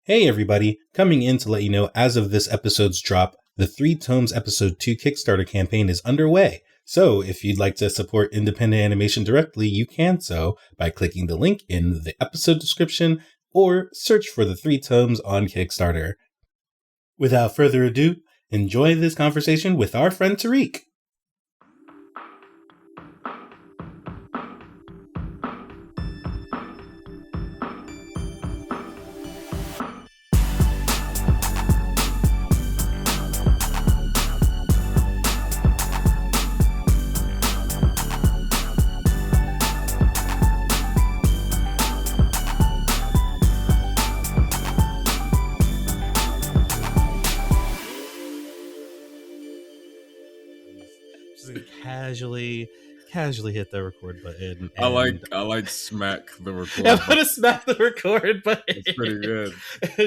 Hey everybody, coming in to let you know as of this episode's drop, the Three Tomes Episode 2 Kickstarter campaign is underway. So if you'd like to support independent animation directly, you can so by clicking the link in the episode description or search for the Three Tomes on Kickstarter. Without further ado, enjoy this conversation with our friend Tariq. Casually hit the record button. I like smack the record. I'm gonna smack the record button. It's pretty good.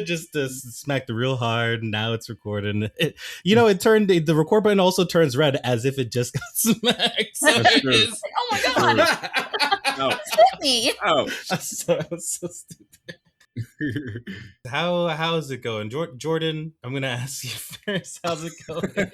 Just smacked it real hard. Now it's recording. The record button also turns red as if it just got smacked. So oh my god! Hit me! Oh, so stupid. How is it going, Jordan? I'm gonna ask you first. How's it going?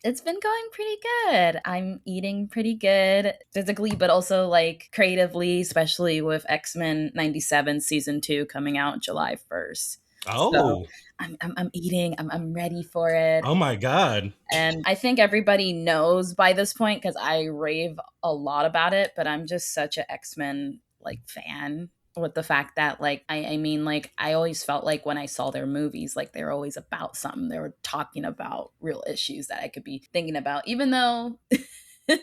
It's been going pretty good. I'm eating pretty good physically, but also like creatively, especially with X-Men 97 season 2 coming out July 1st. Oh, so I'm eating. I'm ready for it. Oh my god! And I think everybody knows by this point because I rave a lot about it. But I'm just such an X-Men fan. With the fact that I always felt like when I saw their movies, like they were always about something. They were talking about real issues that I could be thinking about, even though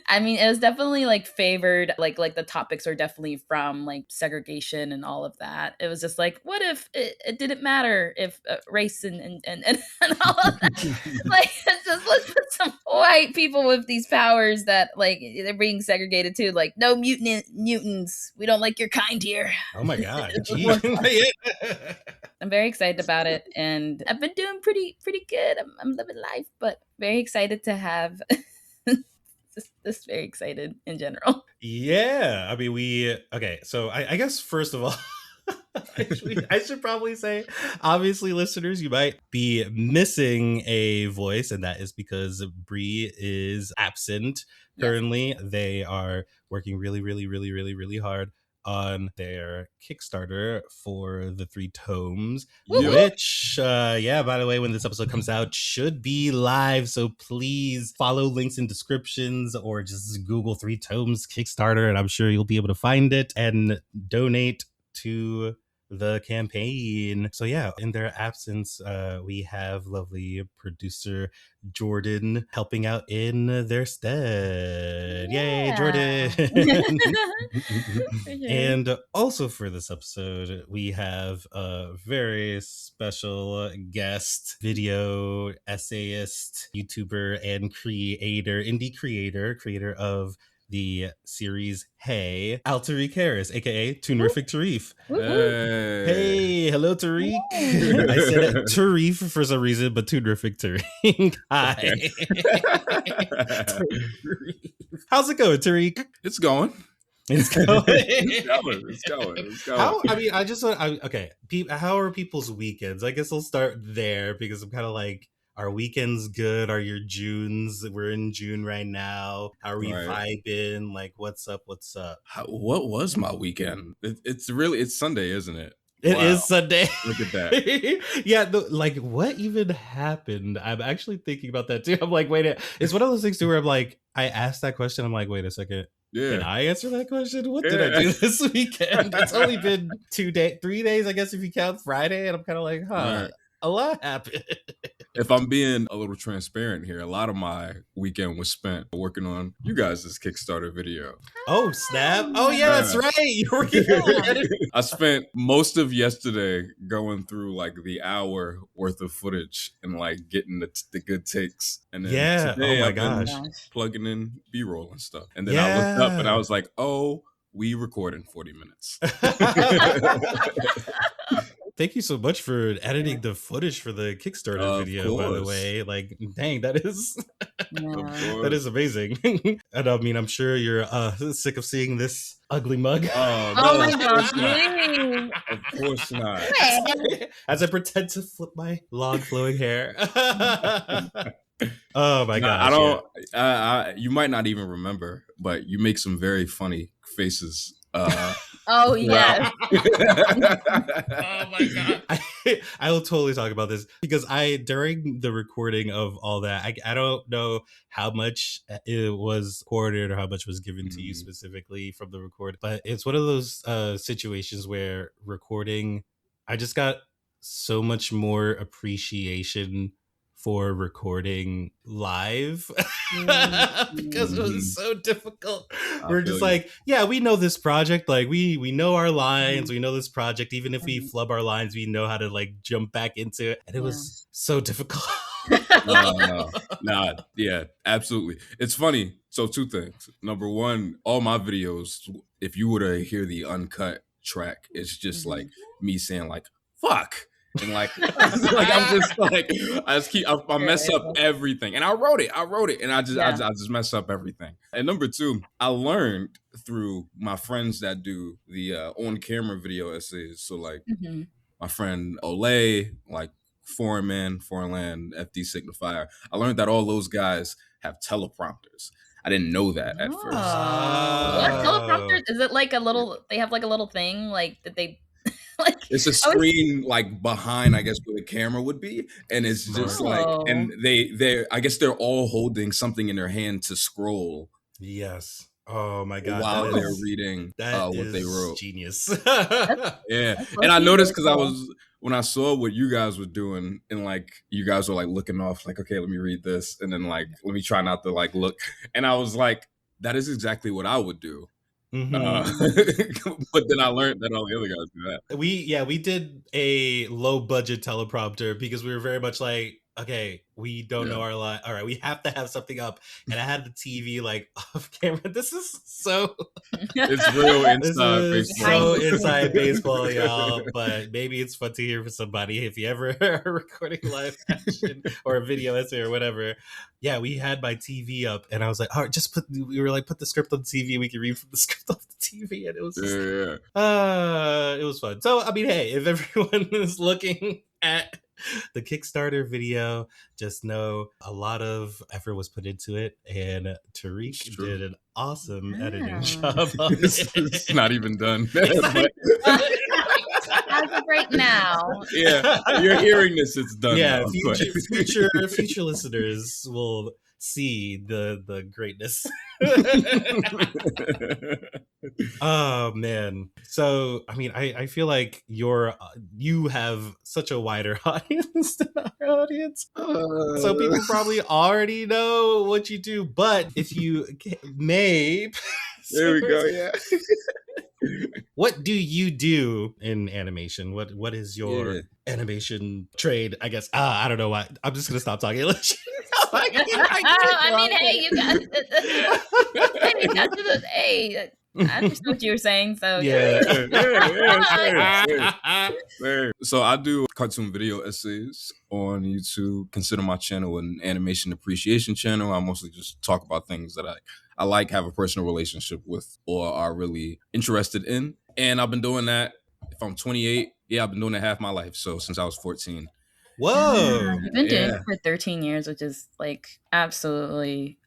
I mean, it was definitely favored, like the topics are definitely from segregation and all of that. It was just like, what if it didn't matter if race and all of that? Let's put some white people with these powers that they're being segregated too. Like, no mutants. We don't like your kind here. Oh my god! I'm very excited about it, and I've been doing pretty good. I'm living life, but very excited to have. Just very excited in general. Yeah, I mean, so I guess first of all, I should probably say, obviously, listeners, you might be missing a voice, and that is because Bree is absent currently. Yes. They are working really hard on their Kickstarter for the Three Tomes, which, by the way, when this episode comes out, should be live. So please follow links in descriptions or just Google Three Tomes Kickstarter, and I'm sure you'll be able to find it and donate to the campaign. So in their absence, we have lovely producer Jordan helping out in their stead. Yay, Jordan! And also for this episode, we have a very special guest, video essayist, YouTuber, and indie creator of the series Hey, Tariq Harris, aka Toonerific Tariq. Hey, hello Tariq. I said it Tariq for some reason, but Toonerific Tariq. Hi. How's it going, Tariq? It's going. It's going. It's going. How are people's weekends? I guess I'll start there because I'm kind of like, are weekends good? Are your Junes? We're in June right now. How are we vibing? What's up? What was my weekend? It's Sunday, isn't it? It is Sunday. Look at that. What even happened? I'm actually thinking about that too. I'm like, wait, it's one of those things too where I'm like, I asked that question. I'm like, wait a second. Yeah. Can I answer that question? What did I do this weekend? It's only been 3 days, I guess, if you count Friday. And I'm kind of like, a lot happened. If I'm being a little transparent here, a lot of my weekend was spent working on you guys' Kickstarter video. Oh, snap. Oh, yeah, that's right. You were I spent most of yesterday going through the hour worth of footage and getting the good takes. And then today I've been plugging in B-roll and stuff. And then I looked up and I was like, oh, we record in 40 minutes. Thank you so much for editing the footage for the Kickstarter video, by the way. Dang, that is That is amazing. And I mean, I'm sure you're sick of seeing this ugly mug. Oh, Oh no, my of god, course not. please. Of course not. As I pretend to flip my long flowing hair. Oh my Nah, I gosh. don't. You might not even remember, but you make some very funny faces. Oh yes. Oh my god. I will totally talk about this because during the recording of all that, I don't know how much it was recorded or how much was given to you specifically from the record, but it's one of those situations where recording, I just got so much more appreciation for recording live because it was so difficult. We're just like, yeah, we know this project, like we know our lines, we know this project, even if we flub our lines, we know how to like jump back into it, and it was so difficult. Nah, yeah, absolutely. It's funny. So 2 things. Number 1, all my videos, if you were to hear the uncut track, it's just like me saying like fuck, and like like I mess up everything, and I wrote it, and I just mess up everything. And number 2, I learned through my friends that do the on camera video essays. So like my friend Olay, like Foreign Man, Foreign Land, FD Signifier. I learned that all those guys have teleprompters. I didn't know that at first. What teleprompter? Is it like a little? They have like a little thing, like that they like. It's a screen like behind, I guess, where the camera would be, and it's just like, and I guess they're all holding something in their hand to scroll. Yes. Oh my god! While they're reading what they wrote, genius. Yeah, and I noticed because when I saw what you guys were doing, and like you guys were like looking off, like, okay, let me read this, and then like let me try not to like look, and I was like, that is exactly what I would do. But then I learned that all the other guys do that. We did a low budget teleprompter because we were very much like, okay, we don't know our line. All right, we have to have something up. And I had the TV like off camera. This is so it's real inside baseball. So inside baseball, y'all. But maybe it's fun to hear for somebody if you ever are recording live action or a video essay or whatever. Yeah, we had my TV up, and I was like, all right, just put the script on the TV. We can read from the script off the TV, and it was it was fun. So I mean, hey, if everyone is looking at the Kickstarter video, just know a lot of effort was put into it, and Tariq did an awesome editing job on it. It's not even done. As of right now. Yeah, you're hearing this, it's done. Yeah, future listeners will see the greatness. Oh man. So I mean, I feel like you have such a wider audience than our audience. So people probably already know what you do, but if you may, there we go. Yeah. What do you do in animation? What is your animation trade? I guess. I don't know why. I'm just gonna stop talking. I mean, hey, you guys. Hey, I understand what you were saying. So So I do cartoon video essays on YouTube. Consider my channel an animation appreciation channel. I mostly just talk about things that I like, have a personal relationship with, or are really interested in. And I've been doing that. If I'm 28, I've been doing it half my life. So since I was 14. Whoa. You've been doing it for 13 years, which is like absolutely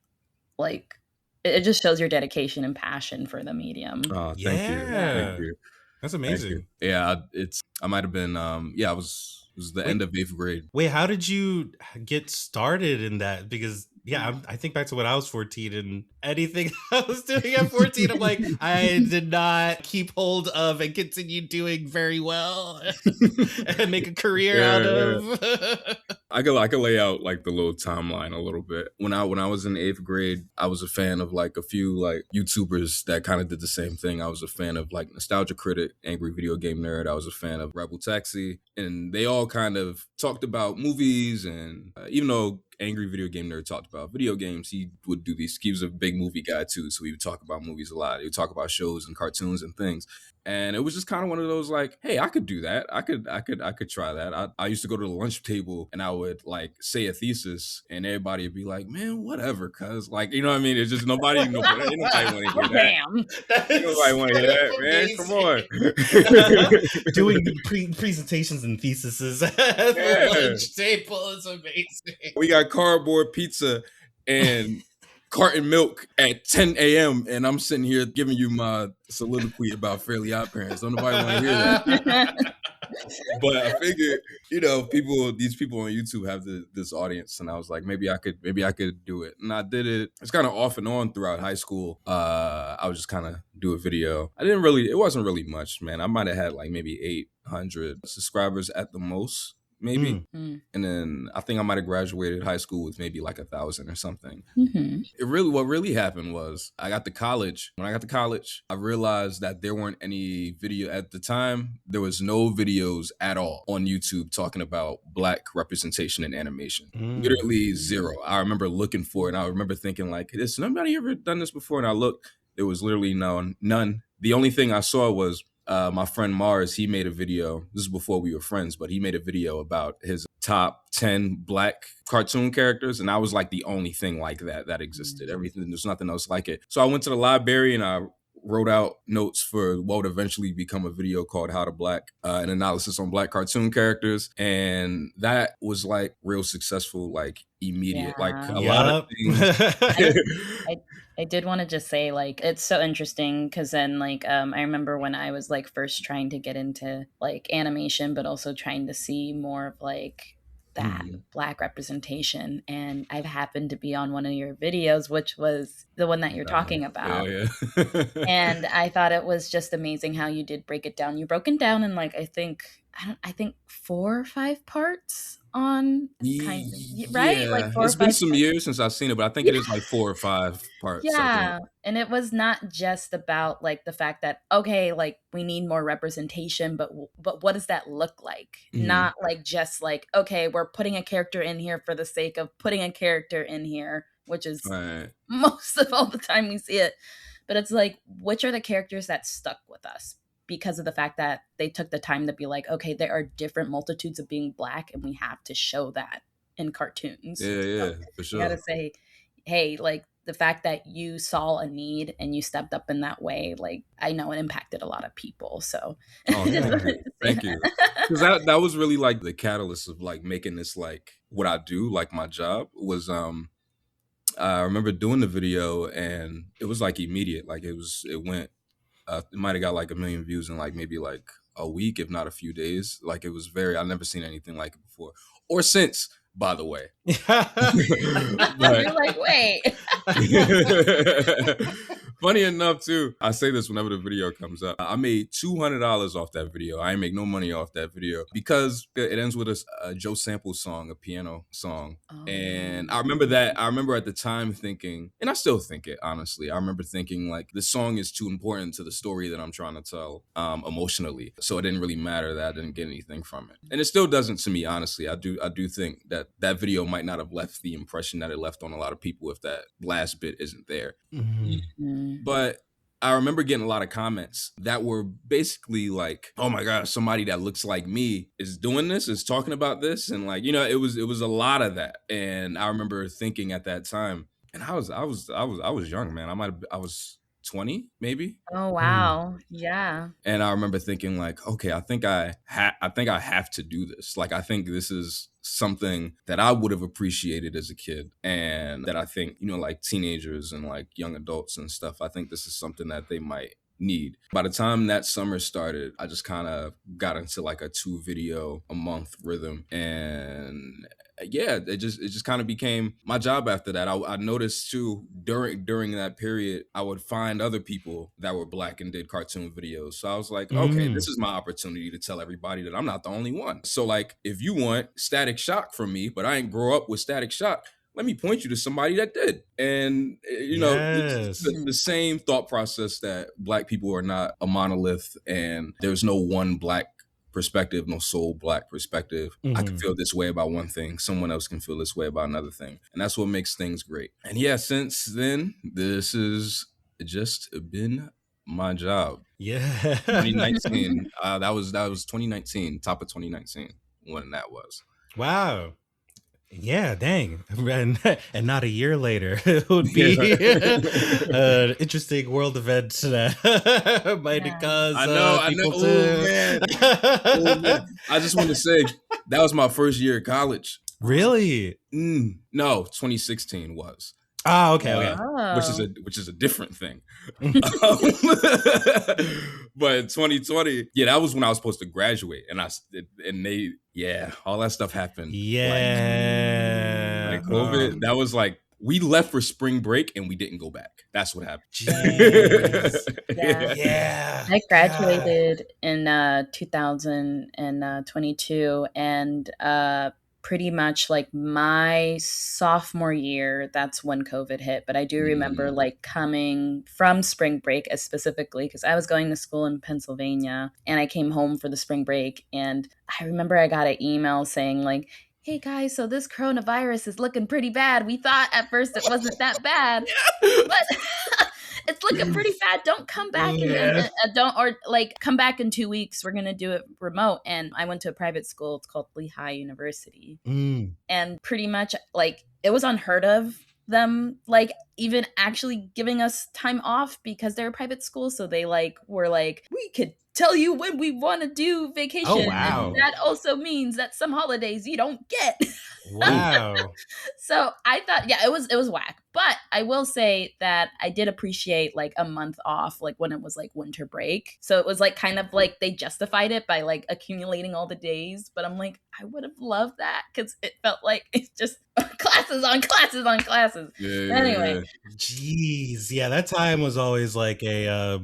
like it just shows your dedication and passion for the medium. Oh, thank you. That's amazing. Yeah, I might have been it was the end of 8th grade. Wait, how did you get started in that? Because I think back to when I was 14 and anything I was doing at 14, I'm like, I did not keep hold of and continue doing very well and make a career out of. I could lay out like the little timeline a little bit. When I was in 8th grade, I was a fan of like a few like YouTubers that kind of did the same thing. I was a fan of like Nostalgia Critic, Angry Video Game Nerd. I was a fan of Rebel Taxi, and they all kind of talked about movies. And even though Angry Video Game Nerd talked about video games, he would do these. He was a big movie guy too, so he would talk about movies a lot. He would talk about shows and cartoons and things. And it was just kind of one of those like, hey, I could do that. I could try that. I used to go to the lunch table and I would like say a thesis and everybody would be like, man, whatever, cuz like, you know what I mean? It's just nobody want to hear that. Damn. Nobody want to hear that, man. Come on. Doing presentations and theses at the lunch table is amazing. We got cardboard pizza and carton milk at 10 a.m. and I'm sitting here giving you my soliloquy about Fairly Odd Parents. Don't nobody want to hear that. But I figured, you know, these people on YouTube have this audience, and I was like, maybe I could do it, and I did it. It's kind of off and on throughout high school. I would just kind of do a video. It wasn't really much, man. I might have had like maybe 800 subscribers at the most. Maybe. And then I think I might have graduated high school with maybe like 1,000 or something. What really happened was I got to college. When I got to college, I realized that there weren't any video at the time. There was no videos at all on YouTube talking about Black representation in animation. Literally zero. I remember looking for it and I remember thinking like, has nobody ever done this before? And I looked, there was literally none. The only thing I saw was my friend Mars. He made a video. This is before we were friends, but he made a video about his top 10 Black cartoon characters. And I was like the only thing like that existed. Everything, there's nothing else like it. So I went to the library and I wrote out notes for what would eventually become a video called How to Black, an analysis on Black cartoon characters. And that was like real successful, like immediate, like a lot of things. I did want to just say, like, it's so interesting because then, like, I remember when I was, like, first trying to get into, like, animation, but also trying to see more of, like, that Black representation. And I've happened to be on one of your videos, which was the one that you're talking about. And I thought it was just amazing how you did break it down. You broke it down in, like, I think 4 or 5 parts on kind of, right? Yeah. Like 4 or 5 it's been some years since I've seen it, but I think it is like 4 or 5 parts. Yeah. And it was not just about like the fact that, okay, like we need more representation, but what does that look like? Not like just like, okay, we're putting a character in here for the sake of putting a character in here, which is most of all the time we see it. But it's like, which are the characters that stuck with us? Because of the fact that they took the time to be like, okay, there are different multitudes of being Black and we have to show that in cartoons. Yeah, for sure. You gotta say, hey, like the fact that you saw a need and you stepped up in that way, like I know it impacted a lot of people. So thank you. Because that was really like the catalyst of like making this like what I do, like my job was I remember doing the video and it was like immediate. Like it went it might have got like 1 million views in like maybe like a week, if not a few days. Like it was I've never seen anything like it before or since, by the way. You're like, wait. Funny enough, too, I say this whenever the video comes up. I made $200 off that video. I ain't make no money off that video because it ends with a Joe Sample song, a piano song. And I remember that. I remember at the time thinking, and I still think it, honestly. I remember thinking like this song is too important to the story that I'm trying to tell emotionally. So it didn't really matter that I didn't get anything from it. And it still doesn't to me, honestly. I do think that video might not have left the impression that it left on a lot of people if that last bit isn't there. But I remember getting a lot of comments that were basically like, oh my gosh, somebody that looks like me is doing this, is talking about this. And like, you know, it was a lot of that. And I remember thinking at that time, and I was young, man. I was 20 maybe. Oh wow. Yeah. And I remember thinking like, okay, I think I have to do this. Like I think this is something that I would have appreciated as a kid, and that I think, you know, like teenagers and like young adults and stuff, I think this is something that they might need. By the time that summer started, I just kind of got into like a 2 video a month rhythm, and yeah, it just kind of became my job after that. I noticed too during that period, I would find other people that were Black and did cartoon videos. So I was like, okay, this is my opportunity to tell everybody that I'm not the only one. So like, if you want Static Shock from me, but I didn't grow up with Static Shock, let me point you to somebody that did. And, you know, the same thought process that Black people are not a monolith and there's no one Black perspective, no sole Black perspective. I can feel this way about one thing. Someone else can feel this way about another thing. And that's what makes things great. And yeah, since then, this has just been my job. Yeah. 2019. That was 2019, top of 2019 when that was. Wow. Yeah, dang. And not a year later, it would be an interesting world event that might cause people to... Oh, man. I just want to say, that was my first year of college. Really? No, 2016 was. Oh, okay, okay. Which is a different thing. But 2020, yeah, that was when I was supposed to graduate, and all that stuff happened. Yeah, like COVID. That was like, we left for spring break and we didn't go back. That's what happened. Yeah. I graduated in 2022, and pretty much like my sophomore year, that's when COVID hit. But I do remember like coming from spring break, specifically because I was going to school in Pennsylvania, and I came home for the spring break, and I remember I got an email saying like, hey guys, so this coronavirus is looking pretty bad. We thought at first it wasn't that bad, but it's looking pretty bad. Don't come back come back in 2 weeks. We're going to do it remote. And I went to a private school. It's called Lehigh University. And pretty much like it was unheard of them like even actually giving us time off because they're a private school. So they like were like, we could tell you when we want to do vacation. Oh, wow. And that also means that some holidays you don't get. Wow. So I thought, yeah, it was whack. But I will say that I did appreciate like a month off, like when it was like winter break. So it was like kind of like they justified it by like accumulating all the days. But I'm like, I would have loved that because it felt like it's just classes on classes on classes. Anyway. Jeez. Yeah, that time was always like I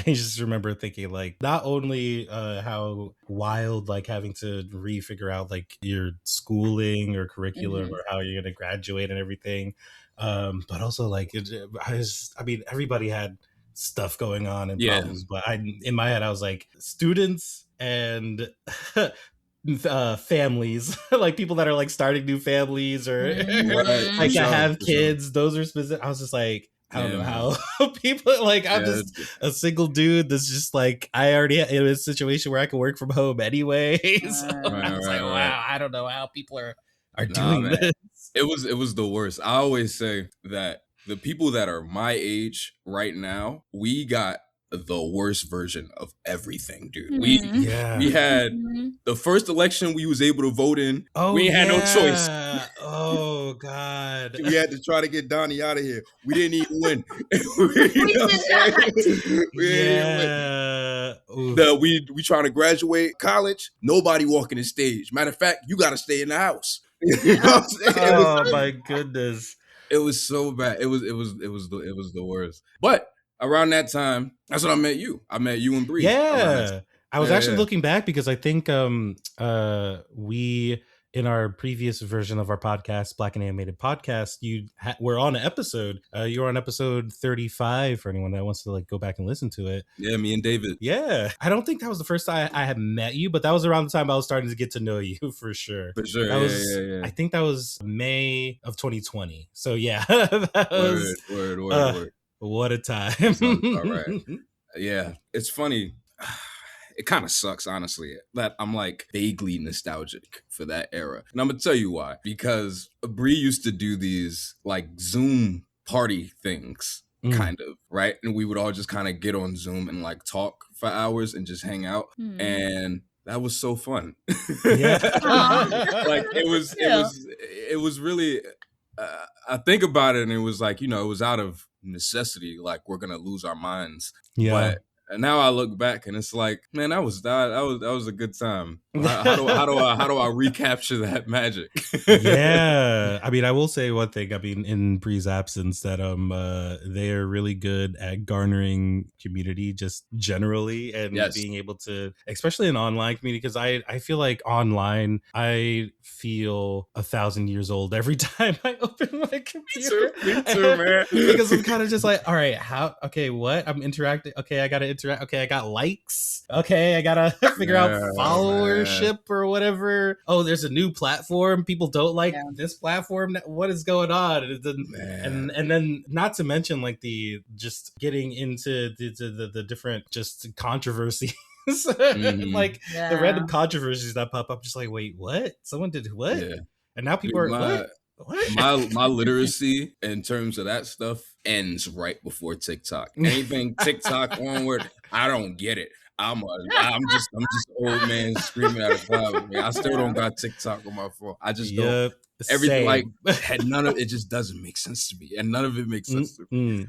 just remember thinking like not only how wild like having to refigure out like your schooling or curriculum or how you're gonna graduate and everything, but also like I mean everybody had stuff going on and problems, but in my head I was like students and families like people that are like starting new families or like have kids. Those are specific. I was just like, I don't know how people like I'm just a single dude that's just like I already in a situation where I can work from home anyway. So I was like, wow, I don't know how people are doing this. It was the worst. I always say that the people that are my age right now, we got the worst version of everything, dude. We had the first election we was able to vote in. We ain't had no choice. Oh God. We had to try to get Donnie out of here. We didn't even win. We trying to graduate college. Nobody walking the stage. Matter of fact, you got to stay in the house. You know what I'm saying? Oh my goodness. It was so bad. It was the worst. But around that time, that's when I met you. I met you and Bree. Yeah. I was actually looking back because I think we, in our previous version of our podcast, Black and Animated Podcast, were on an episode. You were on episode 35 for anyone that wants to like go back and listen to it. Yeah, me and David. Yeah. I don't think that was the first time I had met you, but that was around the time I was starting to get to know you for sure. For sure. I think that was May of 2020. So yeah. Word. What a time. All right. Yeah, it's funny. It kind of sucks, honestly, that I'm like vaguely nostalgic for that era. And I'm going to tell you why. Because Bree used to do these like Zoom party things, kind of, right? And we would all just kind of get on Zoom and like talk for hours and just hang out. And that was so fun. Yeah. Like it was really, I think about it and it was like, you know, it was out of necessity, like we're gonna lose our minds. But now I look back and it's like, man, that was a good time. How do I recapture that magic? Yeah, I mean, I will say one thing. I mean, in Bree's absence, that they are really good at garnering community, just generally, and being able to, especially in online community, because I feel like online, I feel 1,000 years old every time I open my computer. Me too, man. Because I'm kind of just like, all right, what? I'm interacting. Okay, I got to interact Okay, I got likes. Okay, I gotta figure out followership or whatever. Oh, there's a new platform. People don't like this platform. What is going on? And then not to mention like the just getting into the different just controversies. Like the random controversies that pop up, just like, wait, what? Someone did what? Yeah. And now people are what? My literacy in terms of that stuff ends right before TikTok. Anything TikTok onward, I don't get it. I'm just old man screaming at a cloud. I still don't got TikTok on my phone. I just don't. Everything like none of it just doesn't make sense to me, and none of it makes sense to me.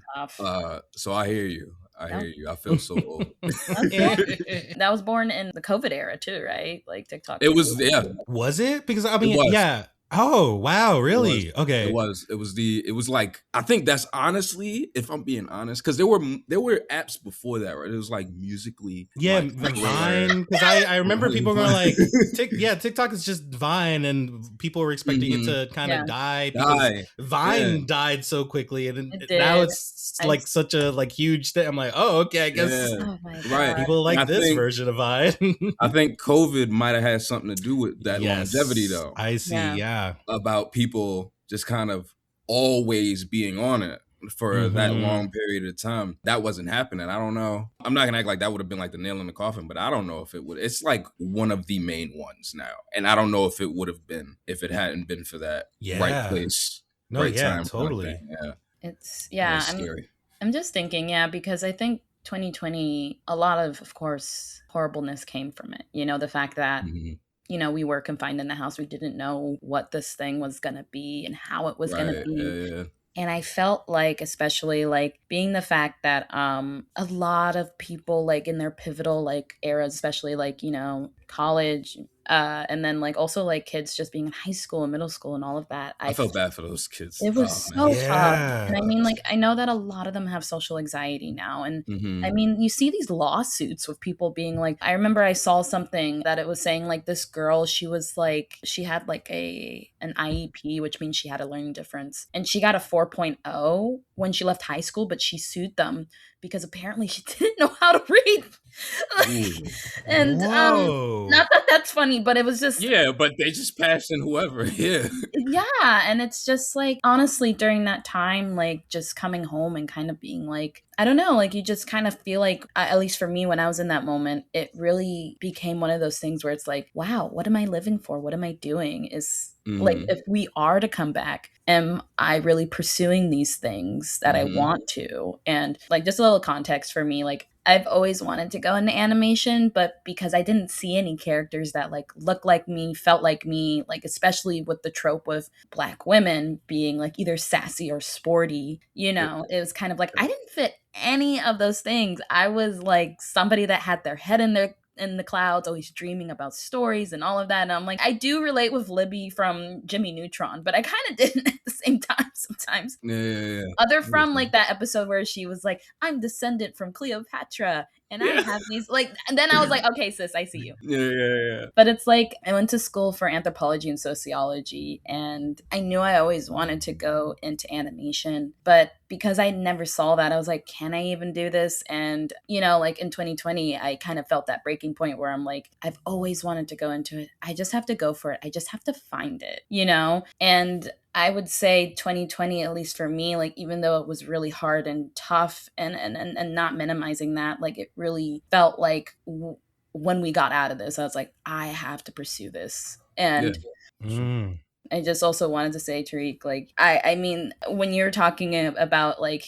So I hear you. I feel so old. That was born in the COVID era too, right? Like TikTok. It was, yeah. Was it? Because I mean, yeah. Oh wow, really? Okay. It was like, I think that's honestly, if I'm being honest, because there were apps before that, right? It was like Musically. Yeah, like Vine. Because I remember people going like, TikTok is just Vine, and people were expecting it to kind of die because Vine died so quickly, and now it's like such a like huge thing. I'm like, oh, okay, I guess right. People like this version of Vine. I think COVID might have had something to do with that longevity, though. I see. Yeah. About people just kind of always being on it for that long period of time. That wasn't happening. I don't know. I'm not gonna act like that would have been like the nail in the coffin, but I don't know if it would. It's like one of the main ones now, and I don't know if it would have been if it hadn't been for that right place, right time. Totally. It's scary. I'm just thinking, because I think 2020, a lot of course, horribleness came from it. You know, the fact that you know, we were confined in the house. We didn't know what this thing was going to be and how it was going to be. And I felt like, especially like being the fact that a lot of people like in their pivotal like eras, especially like, you know, college, and then like also like kids just being in high school and middle school and all of that. I felt bad for those kids. It was so tough. And I mean, like, I know that a lot of them have social anxiety now. And I mean, you see these lawsuits with people being like, I remember I saw something that it was saying like this girl, she was like, she had like an IEP, which means she had a learning difference. And she got a 4.0 when she left high school, but she sued them because apparently she didn't know how to read. And not that that's funny, but it was just but they just passed in whoever. And it's just like, honestly, during that time, like just coming home and kind of being like, I don't know, like you just kind of feel like, at least for me when I was in that moment, it really became one of those things where it's like, wow, what am I living for? What am I doing? Is like, if we are to come back, am I really pursuing these things that I want to? And like, just a little context for me, like I've always wanted to go into animation, but because I didn't see any characters that like looked like me, felt like me, like especially with the trope of Black women being like either sassy or sporty, you know, it was kind of like I didn't fit any of those things. I was like somebody that had their head in the clouds, always dreaming about stories and all of that. And I'm like, I do relate with Libby from Jimmy Neutron, but I kind of didn't at the same time sometimes. Other from like that episode where she was like, I'm descendant from Cleopatra and I have these like, and then I was like, okay, sis, I see you. But it's like, I went to school for anthropology and sociology, and I knew I always wanted to go into animation, but because I never saw that, I was like, can I even do this? And, you know, like in 2020, I kind of felt that breaking point where I'm like, I've always wanted to go into it. I just have to go for it. I just have to find it, you know? And I would say 2020, at least for me, like, even though it was really hard and tough and not minimizing that, like, it really felt like when we got out of this, I was like, I have to pursue this. And I just also wanted to say, Tariq, like, I mean, when you're talking about like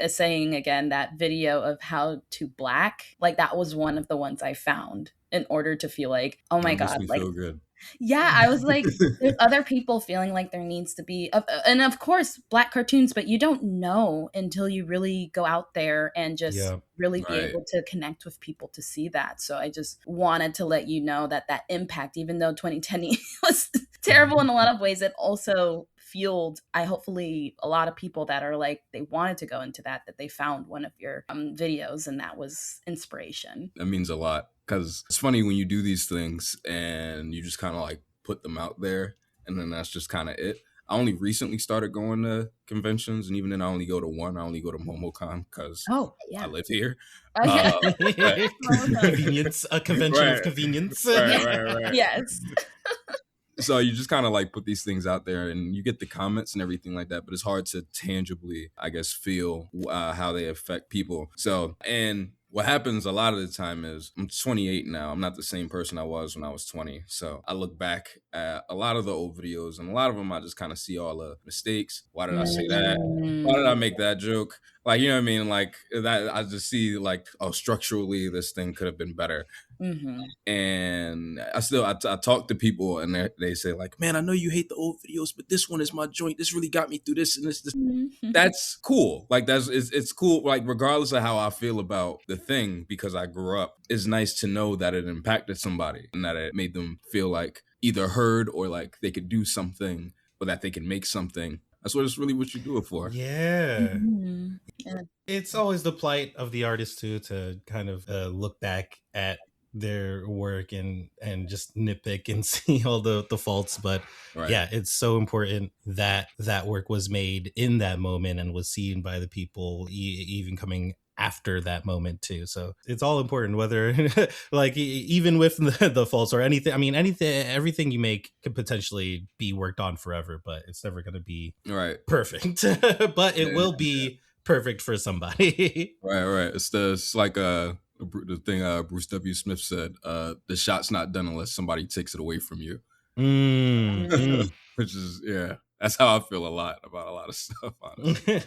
saying again, that video of how to Black, like that was one of the ones I found in order to feel like, oh my God, like, feel good. Yeah, I was like, there's other people feeling like there needs to be, and of course, Black cartoons, but you don't know until you really go out there and just really be able to connect with people to see that. So I just wanted to let you know that impact, even though 2010 was terrible in a lot of ways, it also fueled, hopefully a lot of people that are like, they wanted to go into that they found one of your videos and that was inspiration. That means a lot. Because it's funny when you do these things and you just kind of like put them out there and then that's just kind of it. I only recently started going to conventions, and even then I only go to one. I only go to MomoCon because I live here. Convenience, a convention of convenience. Right. Yes. So you just kind of like put these things out there and you get the comments and everything like that, but it's hard to tangibly, I guess, feel how they affect people. So, and what happens a lot of the time is I'm 28 now. I'm not the same person I was when I was 20. So I look back at a lot of the old videos, and a lot of them I just kind of see all the mistakes. Why did I say that? Why did I make that joke? Like, you know what I mean? Like that, I just see like, oh, structurally, this thing could have been better. Mm-hmm. And I talk to people and they say like, man, I know you hate the old videos, but this one is my joint. This really got me through this and this. Mm-hmm. That's cool. Like it's cool. Like regardless of how I feel about the thing, because I grew up, it's nice to know that it impacted somebody and that it made them feel like either heard or like they could do something or that they can make something. That's what you do it for. Yeah. Mm-hmm. Yeah. It's always the plight of the artist too to kind of look back at their work and just nitpick and see all the faults, but yeah, it's so important that that work was made in that moment and was seen by the people even coming after that moment too. So it's all important, whether like even with the faults or anything. I mean, everything you make could potentially be worked on forever, but it's never going to be perfect. But it will be perfect for somebody. Right. It's like the thing Bruce W. Smith said, the shot's not done unless somebody takes it away from you. Which is, that's how I feel a lot about a lot of stuff, honestly.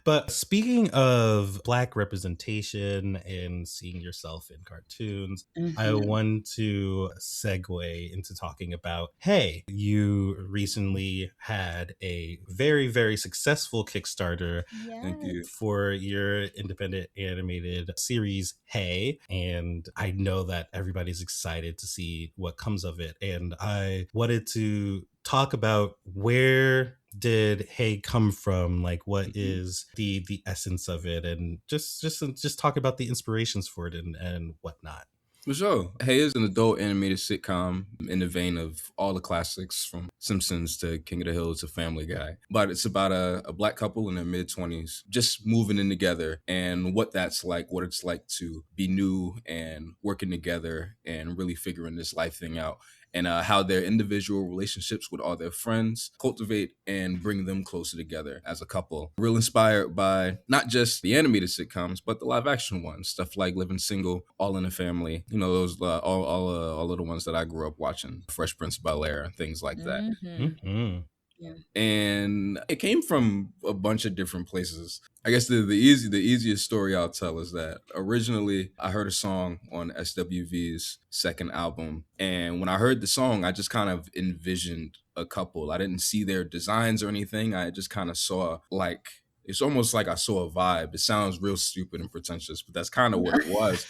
But speaking of Black representation and seeing yourself in cartoons, I want to segue into talking about, hey, you recently had a very, very successful Kickstarter Thank you. for your independent animated series, Hey, and I know that everybody's excited to see what comes of it. And I wanted to talk about, where did Hey come from? Like, what is the essence of it, and just talk about the inspirations for it and whatnot. For sure. Hey is an adult animated sitcom in the vein of all the classics from Simpsons to King of the Hill to Family Guy. But it's about a Black couple in their mid-20s just moving in together and what that's like, what it's like to be new and working together and really figuring this life thing out. And how their individual relationships with all their friends cultivate and bring them closer together as a couple. Real inspired by not just the animated sitcoms, but the live action ones, stuff like Living Single, All in the Family. You know, those all of the ones that I grew up watching, Fresh Prince of Bel-Air and things like that. Yeah. And it came from a bunch of different places. I guess the easiest story I'll tell is that originally I heard a song on SWV's second album. And when I heard the song, I just kind of envisioned a couple. I didn't see their designs or anything. I just kind of saw it's almost like I saw a vibe. It sounds real stupid and pretentious, but that's kind of what it was.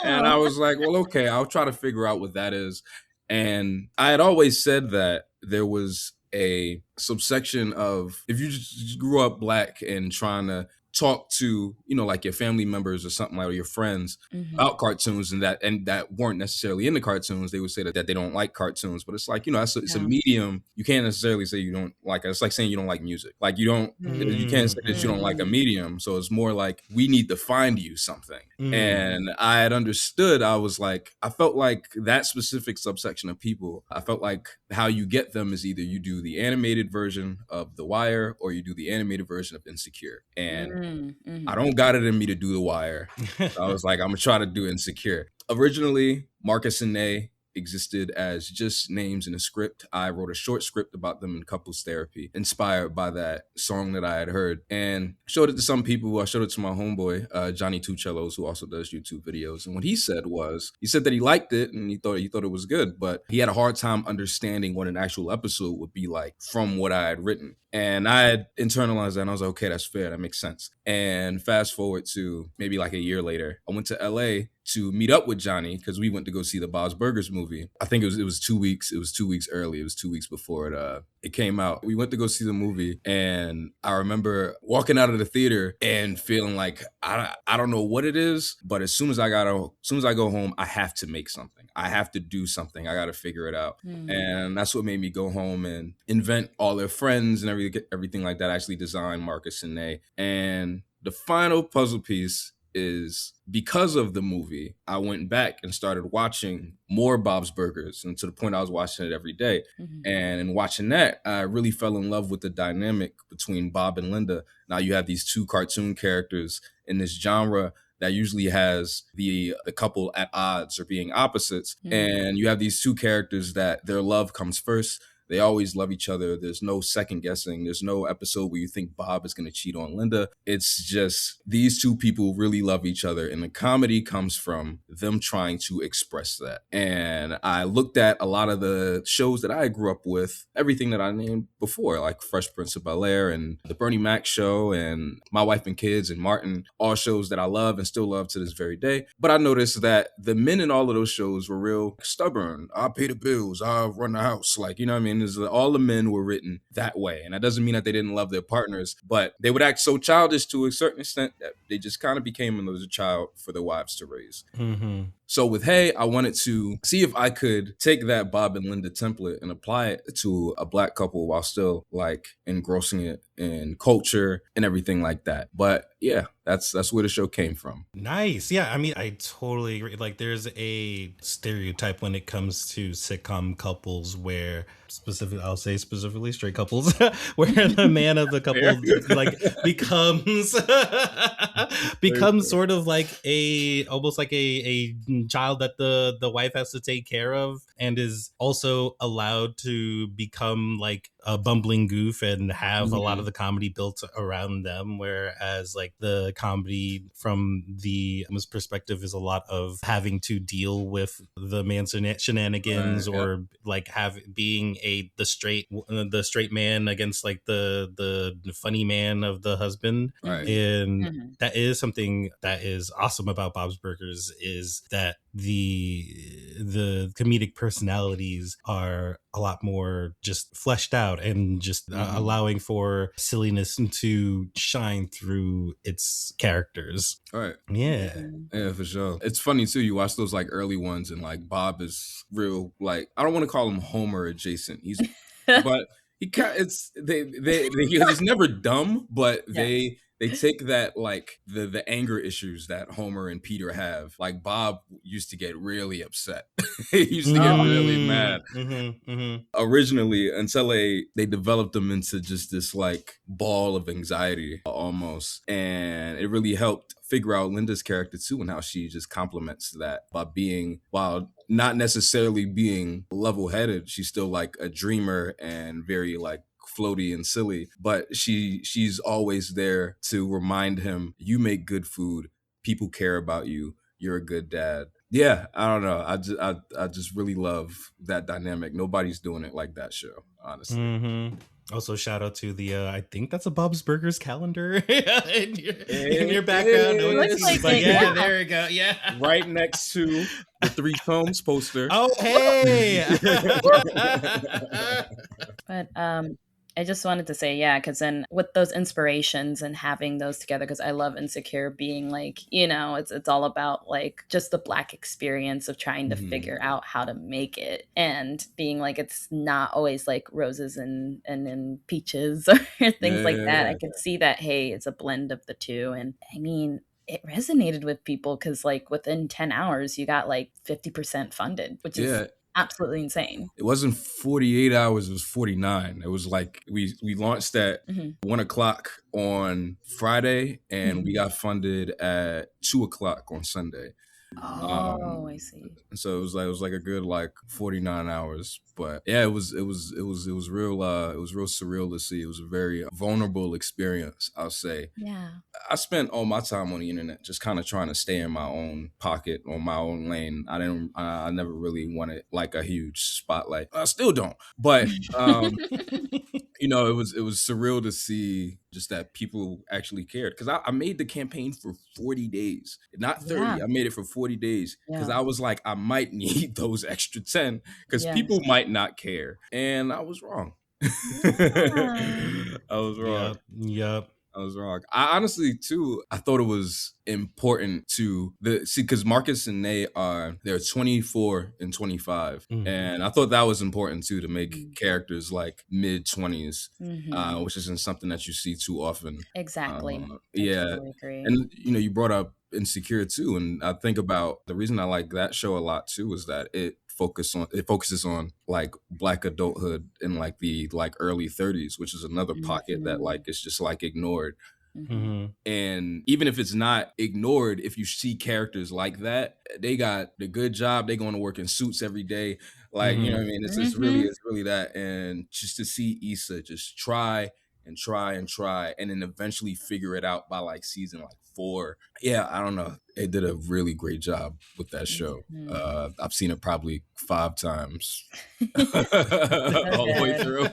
And I was like, well, okay, I'll try to figure out what that is. And I had always said that there was a subsection of, if you just grew up Black and trying to talk to, you know, like your family members or something like, or your friends about cartoons and that weren't necessarily in the cartoons, they would say that they don't like cartoons. But it's like, you know, it's a medium. You can't necessarily say you don't like it. It's like saying you don't like music. Like you can't say that you don't like a medium. So it's more like, we need to find you something. And I had understood, I was like, I felt like that specific subsection of people, I felt like how you get them is either you do the animated version of The Wire or you do the animated version of Insecure. And I don't got it in me to do The Wire. So I was like, I'm gonna try to do Insecure. Originally, Marcus and Nay existed as just names in a script. I wrote a short script about them in couples therapy, inspired by that song that I had heard, and showed it to some people. I showed it to my homeboy, Johnny Tucellos, who also does YouTube videos. And what he said that he liked it and he thought it was good, but he had a hard time understanding what an actual episode would be like from what I had written. And I had internalized that and I was like, okay, that's fair. That makes sense. And fast forward to maybe like a year later, I went to LA to meet up with Johnny because we went to go see the Bob's Burgers movie. I think it was 2 weeks. It was 2 weeks early. It was 2 weeks before it came out. We went to go see the movie, and I remember walking out of the theater and feeling like I don't know what it is, but as soon as I go home, I have to make something. I have to do something. I got to figure it out. And that's what made me go home and invent all their friends and everything like that. I actually designed Marcus and Nate. And the final puzzle piece is because of the movie, I went back and started watching more Bob's Burgers, and to the point I was watching it every day. And in watching that, I really fell in love with the dynamic between Bob and Linda. Now you have these two cartoon characters in this genre that usually has the couple at odds or being opposites. And you have these two characters that their love comes first. They always love each other. There's no second guessing. There's no episode where you think Bob is going to cheat on Linda. It's just these two people really love each other. And the comedy comes from them trying to express that. And I looked at a lot of the shows that I grew up with, everything that I named before, like Fresh Prince of Bel-Air and The Bernie Mac Show and My Wife and Kids and Martin, all shows that I love and still love to this very day. But I noticed that the men in all of those shows were real stubborn. I pay the bills. I run the house. Like, you know what I mean? All the men were written that way. And that doesn't mean that they didn't love their partners, but they would act so childish to a certain extent that they just kind of became another child for their wives to raise. So with Hey, I wanted to see if I could take that Bob and Linda template and apply it to a Black couple while still like engrossing it in culture and everything like that. But yeah, that's where the show came from. Nice. Yeah, I mean, I totally agree. Like, there's a stereotype when it comes to sitcom couples where specifically straight couples, where the man of the couple like becomes sort of like almost like a child that the wife has to take care of, and is also allowed to become like a bumbling goof and have a lot of the comedy built around them, whereas like the comedy from the woman's perspective is a lot of having to deal with the man's shenanigans, or like being the straight man against like the funny man of the husband. And that is something that is awesome about Bob's Burgers, is that the comedic personalities are a lot more just fleshed out and just allowing for silliness to shine through its characters. Yeah, for sure. It's funny too, you watch those like early ones and like Bob is real, like, I don't want to call him Homer adjacent, he's but he he's never dumb, but they take that, like, the anger issues that Homer and Peter have. Like, Bob used to get really upset. He used to get really mad. Originally, until they developed them into just this, like, ball of anxiety, almost. And it really helped figure out Linda's character, too, and how she just complements that by being, while not necessarily being level-headed, she's still, like, a dreamer and very, like, floaty and silly, but she's always there to remind him, you make good food, people care about you, you're a good dad. Yeah, I don't know, I just really love that dynamic. Nobody's doing it like that show, honestly. Also, shout out to the I think that's a Bob's Burgers calendar in your background. Yeah, there we go. Yeah, right next to the Three Tomes poster. Oh, hey. But I just wanted to say, yeah, because then with those inspirations and having those together, because I love Insecure being like, you know, it's all about like just the Black experience of trying to figure out how to make it, and being like, it's not always like roses and peaches or things like that. I could see that, hey, it's a blend of the two. And I mean, it resonated with people because like within 10 hours, you got like 50% funded, which is absolutely insane. It wasn't 48 hours, it was 49. It was like we launched at 1 o'clock on Friday, and we got funded at 2 o'clock on Sunday. I see. So it was like a good like 49 hours. But yeah, it was real surreal to see. It was a very vulnerable experience, I'll say. Yeah. I spent all my time on the internet just kind of trying to stay in my own pocket, on my own lane. I never really wanted like a huge spotlight. I still don't. But it was surreal to see just that people actually cared. Because I made the campaign for 40 days, not 30. Yeah. I made it for 40 days because Yeah. I was like, I might need those extra 10 because people Yes. might not care. And I was wrong. Yeah. I was wrong. Yep. I was wrong. I honestly too, I thought it was important to because Marcus and they're 24 and 25. And I thought that was important too, to make characters like mid-20s, which isn't something that you see too often. Exactly. Yeah. I totally agree. And you brought up Insecure too, and I think about the reason I like that show a lot too is that it focuses on like Black adulthood in like the early 30s, which is another pocket that like is just like ignored. And even if it's not ignored, if you see characters like that, they got the good job, they going to work in suits every day, like you know what I mean. It's really that. And just to see Issa just try and try and try and then eventually figure it out by like season like 4. Yeah, I don't know, they did a really great job with that show. I've seen it probably 5 times all the way through.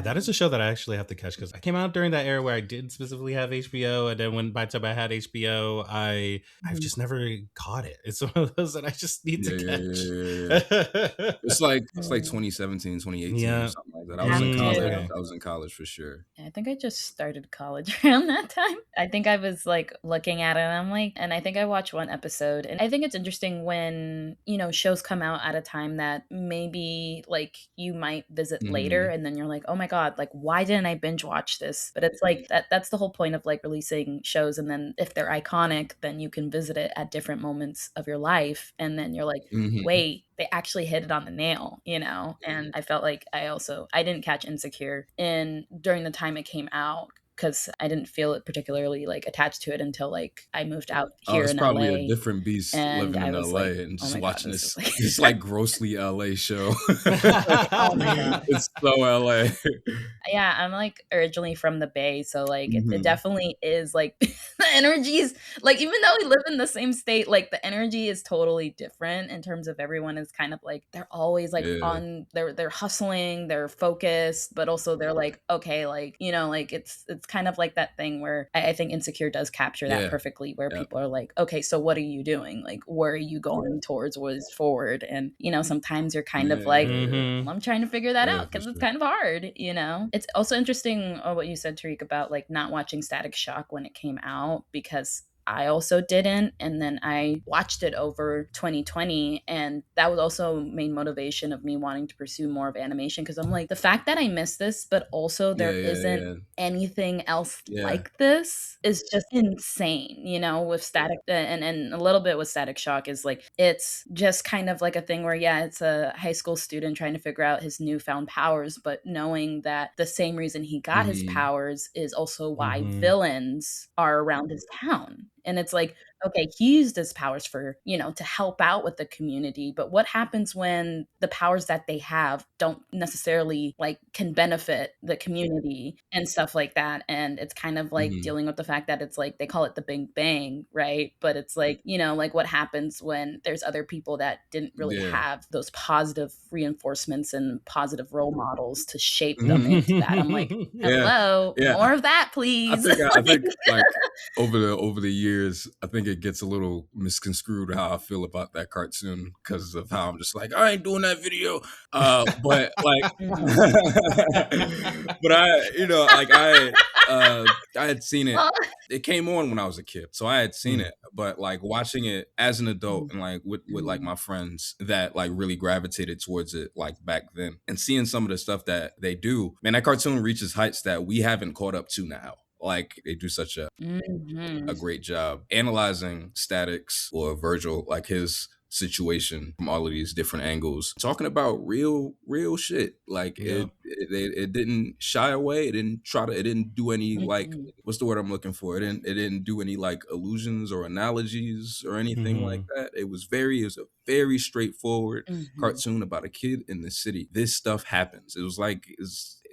That is a show that I actually have to catch because I came out during that era where I didn't specifically have HBO, and then when by the time I had HBO, I've just never caught it. It's one of those that I just need to catch. It's like 2017, 2018 or something like that. I was in college. I was in college for sure. I think I just started college around that time. I think I was like looking at it and I'm like, and I think I watched one episode, and I think it's interesting when, shows come out at a time that maybe like you might visit later and then you're like, oh my God, like why didn't I binge watch this? But it's like that's the whole point of like releasing shows, and then if they're iconic, then you can visit it at different moments of your life, and then you're like, wait, they actually hit it on the nail, and I felt like I didn't catch Insecure during the time it came out, because I didn't feel it particularly like attached to it until like I moved out here it's in probably LA. a different beast And living I in was LA like, and oh just my God, watching this this is like this like grossly LA show. oh my God. It's so LA. Yeah, I'm like originally from the Bay, so like it definitely is like the energy is like, even though we live in the same state, like the energy is totally different in terms of everyone is kind of like they're always like on they're hustling, they're focused, but also they're like, okay, like like it's kind of like that thing where I think Insecure does capture that perfectly, where people are like, okay, so what are you doing? Like where are you going towards? What is forward? And sometimes you're kind of like, I'm trying to figure that out because it's kind of hard, It's also interesting what you said, Tariq, about like not watching Static Shock when it came out, because I also didn't. And then I watched it over 2020. And that was also main motivation of me wanting to pursue more of animation. Because I'm like, the fact that I missed this, but also there isn't anything else like this is just insane, with Static and a little bit with Static Shock is like, it's just kind of like a thing where, it's a high school student trying to figure out his newfound powers, but knowing that the same reason he got his powers is also why villains are around his town. And it's like, okay, he used his powers for, to help out with the community. But what happens when the powers that they have don't necessarily like can benefit the community and stuff like that? And it's kind of like dealing with the fact that it's like, they call it the Big Bang, right? But it's like, like what happens when there's other people that didn't really have those positive reinforcements and positive role models to shape them into that. I'm like, hello, more of that, please. I think like over the years, I think it gets a little misconstrued how I feel about that cartoon because of how I'm just like, I ain't doing that video. But like, but I had seen it. It came on when I was a kid, so I had seen it. But like watching it as an adult and like with like my friends that like really gravitated towards it like back then, and seeing some of the stuff that they do, man, that cartoon reaches heights that we haven't caught up to now. Like they do such a great job analyzing Static's or Virgil, like his situation from all of these different angles, talking about real shit. Like it didn't shy away. It didn't do any like, what's the word I'm looking for? It didn't do any like illusions or analogies or anything like that. It was a very straightforward cartoon about a kid in the city. This stuff happens. It was like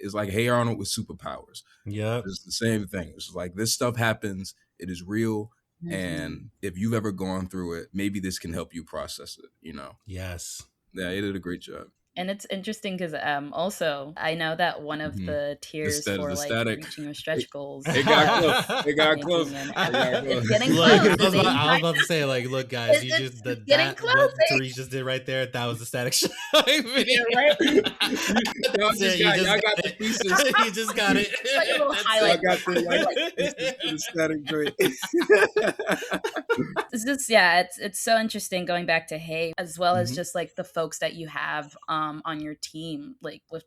it's like Hey Arnold with superpowers. Yeah, it's the same thing. It's like this stuff happens. It is real. And if you've ever gone through it, maybe this can help you process it, Yes. Yeah, he did a great job. And it's interesting because also I know that one of the tiers for The like static. reaching your stretch goals It got close. It got close. making an It got close. it's getting Look, close. I was about to say, like, look, guys, you just It's getting close. what Tariq just did right there. That was the Static Shock video, Right? Y'all got the pieces. You just got it. It's like a little highlight. I got the static joint. It's just it's so interesting going back to Hey, as well as just like the folks that you have on your team, like with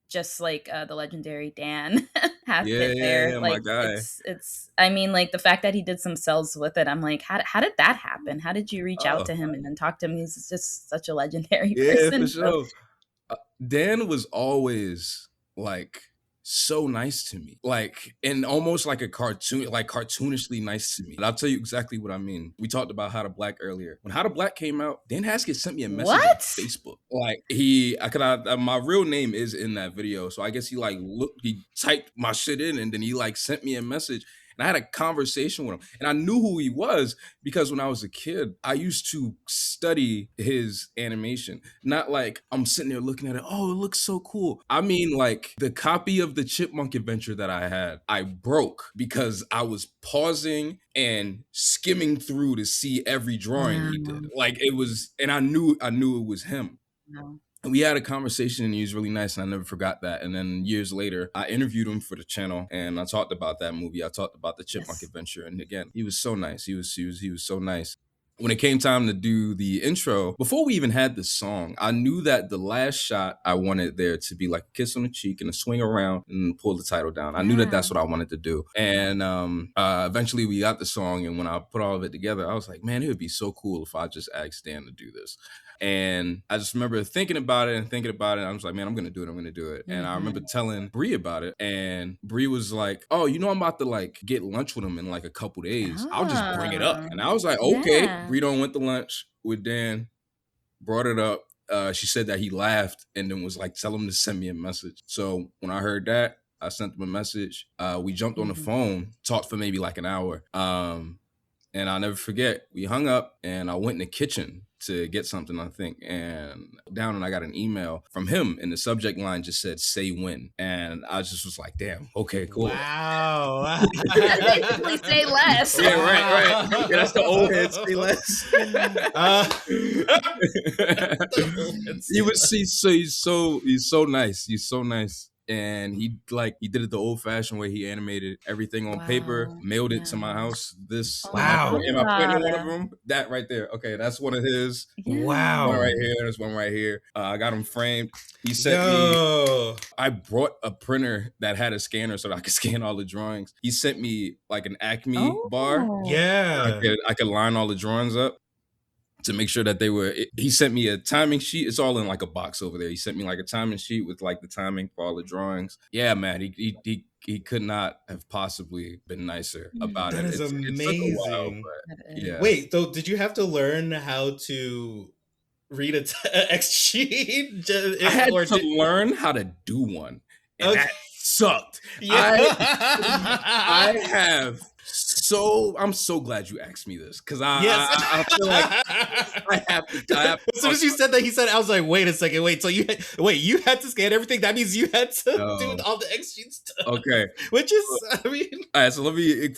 just like the legendary Dan has been there. Like my guy. It's I mean, like the fact that he did some cells with it, I'm like, how did that happen? How did you reach out to him and then talk to him? He's just such a legendary person. For sure. Dan was always like so nice to me, like, and almost like a cartoon, like cartoonishly nice to me. And I'll tell you exactly what I mean. We talked about How to Black earlier. When How to Black came out, Dan Haskett sent me a message on Facebook. Like my real name is in that video, so I guess he typed my shit in, and then he like sent me a message. And I had a conversation with him, and I knew who he was because when I was a kid, I used to study his animation. Not like I'm sitting there looking at it, oh, it looks so cool. I mean, like the copy of the Chipmunk Adventure that I had, I broke because I was pausing and skimming through to see every drawing he did. Like it was, and I knew it was him. No. And we had a conversation, and he was really nice, and I never forgot that. And then years later, I interviewed him for the channel, and I talked about that movie. I talked about the Chipmunk Adventure, and again, he was so nice. He was so nice. When it came time to do the intro, before we even had the song, I knew that the last shot I wanted there to be like a kiss on the cheek and a swing around and pull the title down. I knew that that's what I wanted to do. And eventually we got the song, and when I put all of it together, I was like, man, it would be so cool if I just asked Dan to do this. And I just remember thinking about it. I was like, man, I'm going to do it. And I remember telling Bree about it. And Bree was like, oh, I'm about to like get lunch with him in like a couple days. I'll just bring it up. And I was like, okay. Yeah. Bree went to lunch with Dan, brought it up. She said that he laughed and then was like, tell him to send me a message. So when I heard that, I sent him a message. We jumped on the phone, talked for maybe like an hour. And I'll never forget, we hung up and I went in the kitchen to get something, I think, and down, and I got an email from him, and the subject line just said "say when," and I just was like, "Damn, okay, cool." Wow, basically say less. Yeah, right. Yeah, that's the old head, say less. He's so nice. He's so nice. And he did it the old-fashioned way. He animated everything on paper, mailed it to my house. Am I putting in one of them? That right there. Okay, that's one of his. Wow. One right here. There's one right here. I got him framed. He sent me. I brought a printer that had a scanner so that I could scan all the drawings. He sent me like an Acme bar. Yeah. I could line all the drawings up to make sure that he sent me a timing sheet. It's all in like a box over there. He sent me like a timing sheet with like the timing for all the drawings. Yeah, man, he could not have possibly been nicer about it. That is amazing. It took a while, but yeah. Wait, so did you have to learn how to read a text sheet? I had to learn how to do one, and that sucked. Yeah. I'm so glad you asked me this because I feel like I have to. As soon as you said that, he said, I was like, wait a second, so you had to scan everything? That means you had to do all the extra stuff. Okay. Which is, I mean. All right, so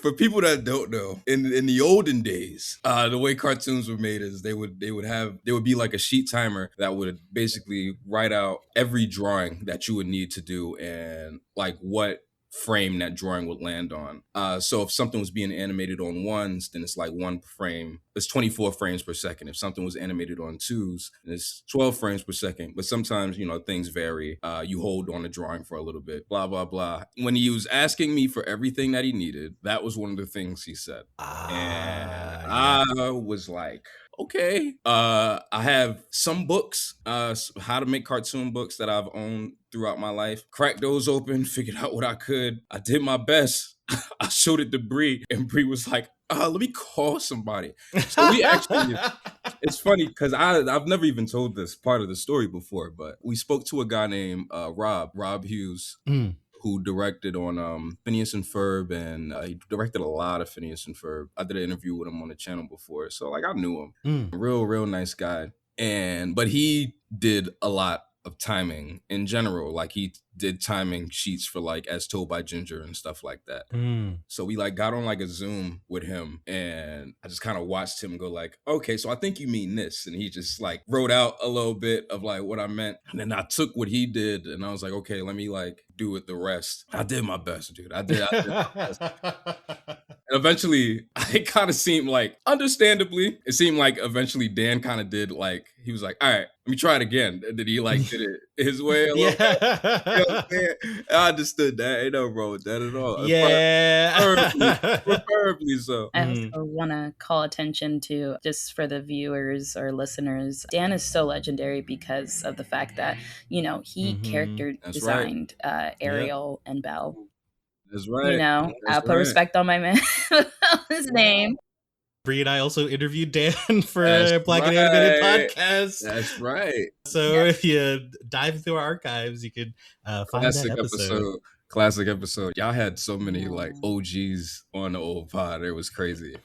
for people that don't know, in the olden days, the way cartoons were made is there would be like a sheet timer that would basically write out every drawing that you would need to do and like what frame that drawing would land on. So if something was being animated on ones, then it's like one frame. It's 24 frames per second. If something was animated on twos, then it's 12 frames per second. But sometimes, things vary. You hold on the drawing for a little bit, blah, blah, blah. When he was asking me for everything that he needed, that was one of the things he said. And I was like, okay. I have some books, how to make cartoon books that I've owned throughout my life. Cracked those open, figured out what I could. I did my best. I showed it to Bree, and Bree was like, let me call somebody. So we actually, it's funny because I've never even told this part of the story before, but we spoke to a guy named Rob Hughes. Who directed on Phineas and Ferb, and he directed a lot of Phineas and Ferb. I did an interview with him on the channel before, so like I knew him. Real nice guy. But he did a lot of timing in general. Like he did timing sheets for like As Told by Ginger and stuff like that. So we like got on like a Zoom with him, and I just kind of watched him go like, okay, so I think you mean this. And he just like wrote out a little bit of like what I meant. And then I took what he did and I was like, okay, let me like do it the rest. I did my best, dude. I did my best. And eventually, it kind of seemed like, understandably, it seemed like eventually Dan kind of did like, he was like, all right, let me try it again. And then he like did it his way a little bit. You know what I'm saying? I understood that. Ain't no wrong with that at all. Yeah. Preferably so. I also want to call attention to, just for the viewers or listeners, Dan is so legendary because of the fact that, you know, he character designed Ariel and Belle. That's right. You know, I'll put respect on my man, his name. Bree and I also interviewed Dan for Black and Animated Podcast. That's right. So if you dive through our archives, you could find that episode. Classic episode. Y'all had so many like OGs on the old pod. It was crazy.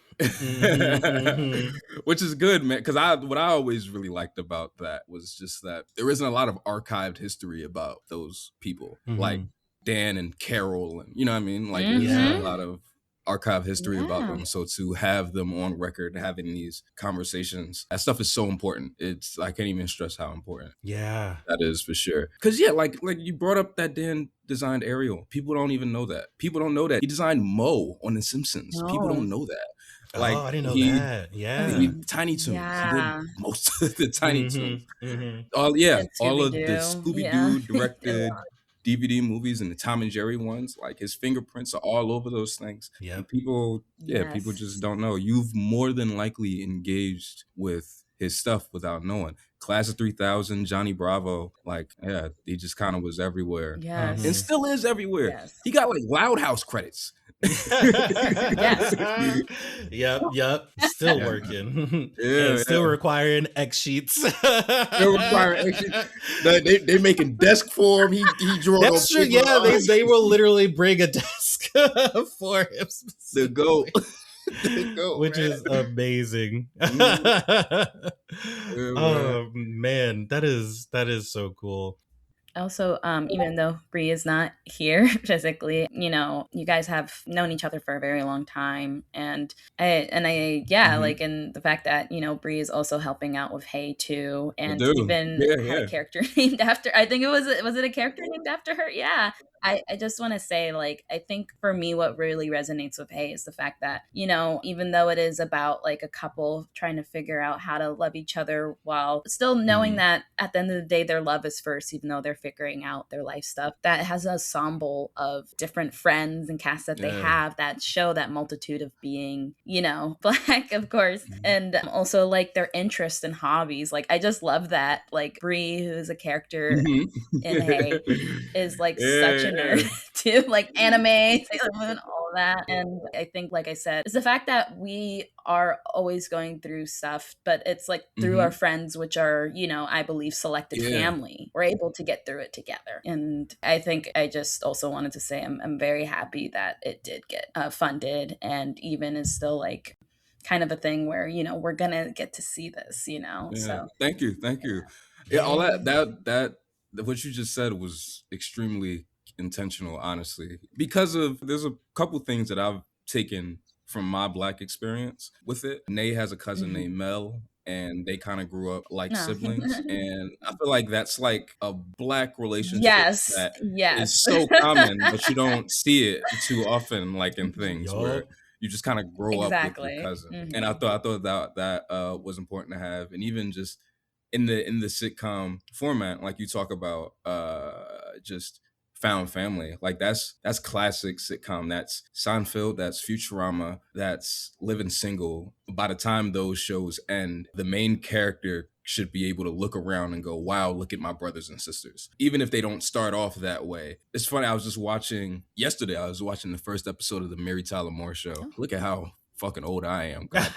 Which is good, man, because what I always really liked about that was just that there isn't a lot of archived history about those people. Like Dan and Carol, and you know what I mean? Like there's a lot of archive history about them. So to have them on record, having these conversations, that stuff is so important. I can't even stress how important. Yeah. That is for sure. Cause like you brought up that Dan designed Ariel. People don't even know that. People don't know that. He designed Mo on The Simpsons. No. People don't know that. Like, I didn't know that. Yeah. Tiny Toons. Yeah. He did most of the Tiny Toons. All of the Scooby-Doo directed DVD movies and the Tom and Jerry ones. Like his fingerprints are all over those things. Yeah. And people just don't know. You've more than likely engaged with his stuff without knowing. Class of 3000, Johnny Bravo, like, he just kind of was everywhere. Yes. And still is everywhere. Yes. He got like Loud House credits. Yes. Yep. Still working. Still requiring X sheets. Still requiring X sheets. They making desk for him. He drew. That's true. Yeah, they will literally bring a desk for him. The goat. Which is amazing. Oh man, that is so cool. Also, even though Bree is not here physically, you know, you guys have known each other for a very long time, and I like, and the fact that, you know, Bree is also helping out with Hey too, and even had a character named after. I think was it a character named after her? Yeah. I just want to say, like, I think for me, what really resonates with Hey is the fact that, you know, even though it is about like a couple trying to figure out how to love each other while still knowing that at the end of the day, their love is first, even though they're figuring out their life stuff, that has an ensemble of different friends and casts that they have that show that multitude of being, you know, Black, of course. And also like their interests and hobbies. Like, I just love that. Like Bree, who is a character in Hey, is like such a nerd too, like anime, Sailor Moon, all of that. And I think, like I said, it's the fact that we are always going through stuff, but it's like through our friends, which are, you know, I believe selected family, we're able to get through it together. And I think I just also wanted to say I'm very happy that it did get funded, and even is still like kind of a thing where, you know, we're gonna get to see this, you know. So thank you. Yeah, all that what you just said was extremely intentional, honestly, because there's a couple things that I've taken from my Black experience with it. Nay has a cousin named Mel, and they kind of grew up like siblings, and I feel like that's like a Black relationship that is so common, but you don't see it too often, like in things where you just kind of grow up with your cousin. And I thought that was important to have, and even just in the sitcom format, like you talk about, just found family, like that's classic sitcom. That's Seinfeld, that's Futurama, that's Living Single. By the time those shows end, the main character should be able to look around and go, wow, look at my brothers and sisters, even if they don't start off that way. It's funny, I was watching the first episode of the Mary Tyler Moore Show. Look at how fucking old I am. But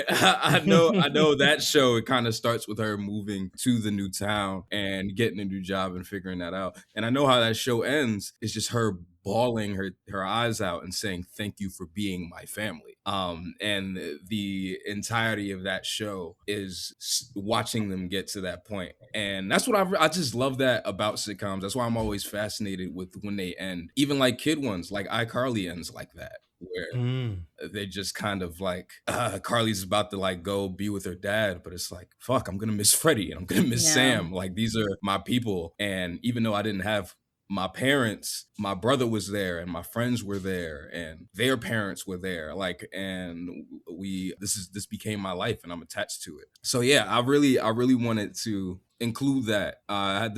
I know that show, it kind of starts with her moving to the new town and getting a new job and figuring that out. And I know how that show ends. It's just her bawling her eyes out and saying, thank you for being my family. And the entirety of that show is watching them get to that point. And that's what I just love that about sitcoms. That's why I'm always fascinated with when they end, even like kid ones, like iCarly ends like that, where they just kind of like Carly's about to like go be with her dad, but it's like, fuck, I'm gonna miss Freddie and I'm gonna miss Sam. Like, these are my people. And even though I didn't have my parents, my brother was there and my friends were there and their parents were there, like, and this became my life and I'm attached to it. So yeah, I really wanted to include that. I had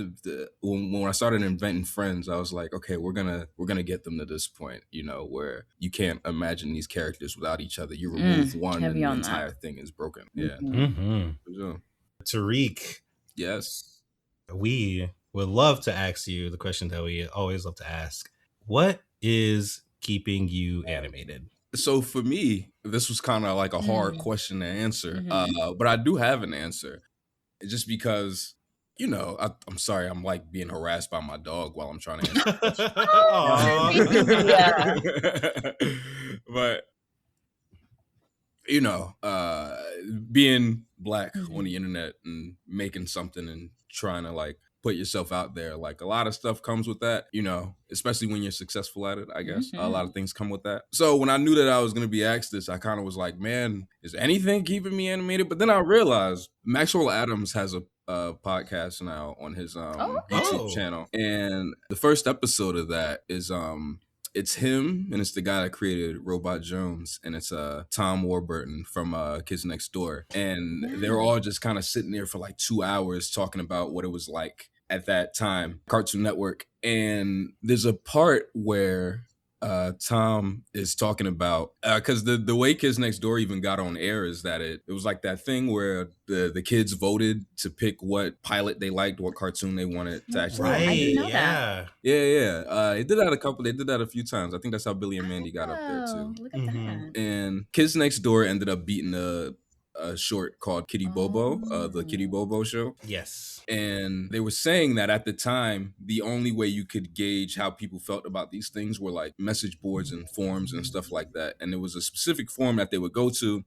when I started inventing friends, I was like, okay, we're gonna get them to this point, you know, where you can't imagine these characters without each other. You remove one and the entire thing is broken. Yeah. Tariq, yes, we would love to ask you the question that we always love to ask. What is keeping you animated? So for me, this was kind of like a hard question to answer, but I do have an answer. Just because, you know, I'm sorry, I'm like being harassed by my dog while I'm trying to answer. But, you know, being Black on the internet and making something and trying to like put yourself out there, like a lot of stuff comes with that, you know, especially when you're successful at it, I guess. A lot of things come with that. So when I knew that I was going to be asked this, I kind of was like, man, is anything keeping me animated? But then I realized Maxwell Adams has a podcast now on his YouTube channel. And the first episode of that is it's him and it's the guy that created Robot Jones, and it's Tom Warburton from Kids Next Door. And they're all just kind of sitting there for like 2 hours talking about what it was like at that time, Cartoon Network. And there's a part where Tom is talking about, because the way Kids Next Door even got on air is that it was like that thing where the kids voted to pick what pilot they liked, what cartoon they wanted to actually. I didn't know that. Yeah. They did that a few times. I think that's how Billy and Mandy got up there too. Look at that. And Kids Next Door ended up beating a short called Kitty Bobo, the Kitty Bobo show. Yes. And they were saying that at the time, the only way you could gauge how people felt about these things were like message boards and forums and stuff like that. And there was a specific forum that they would go to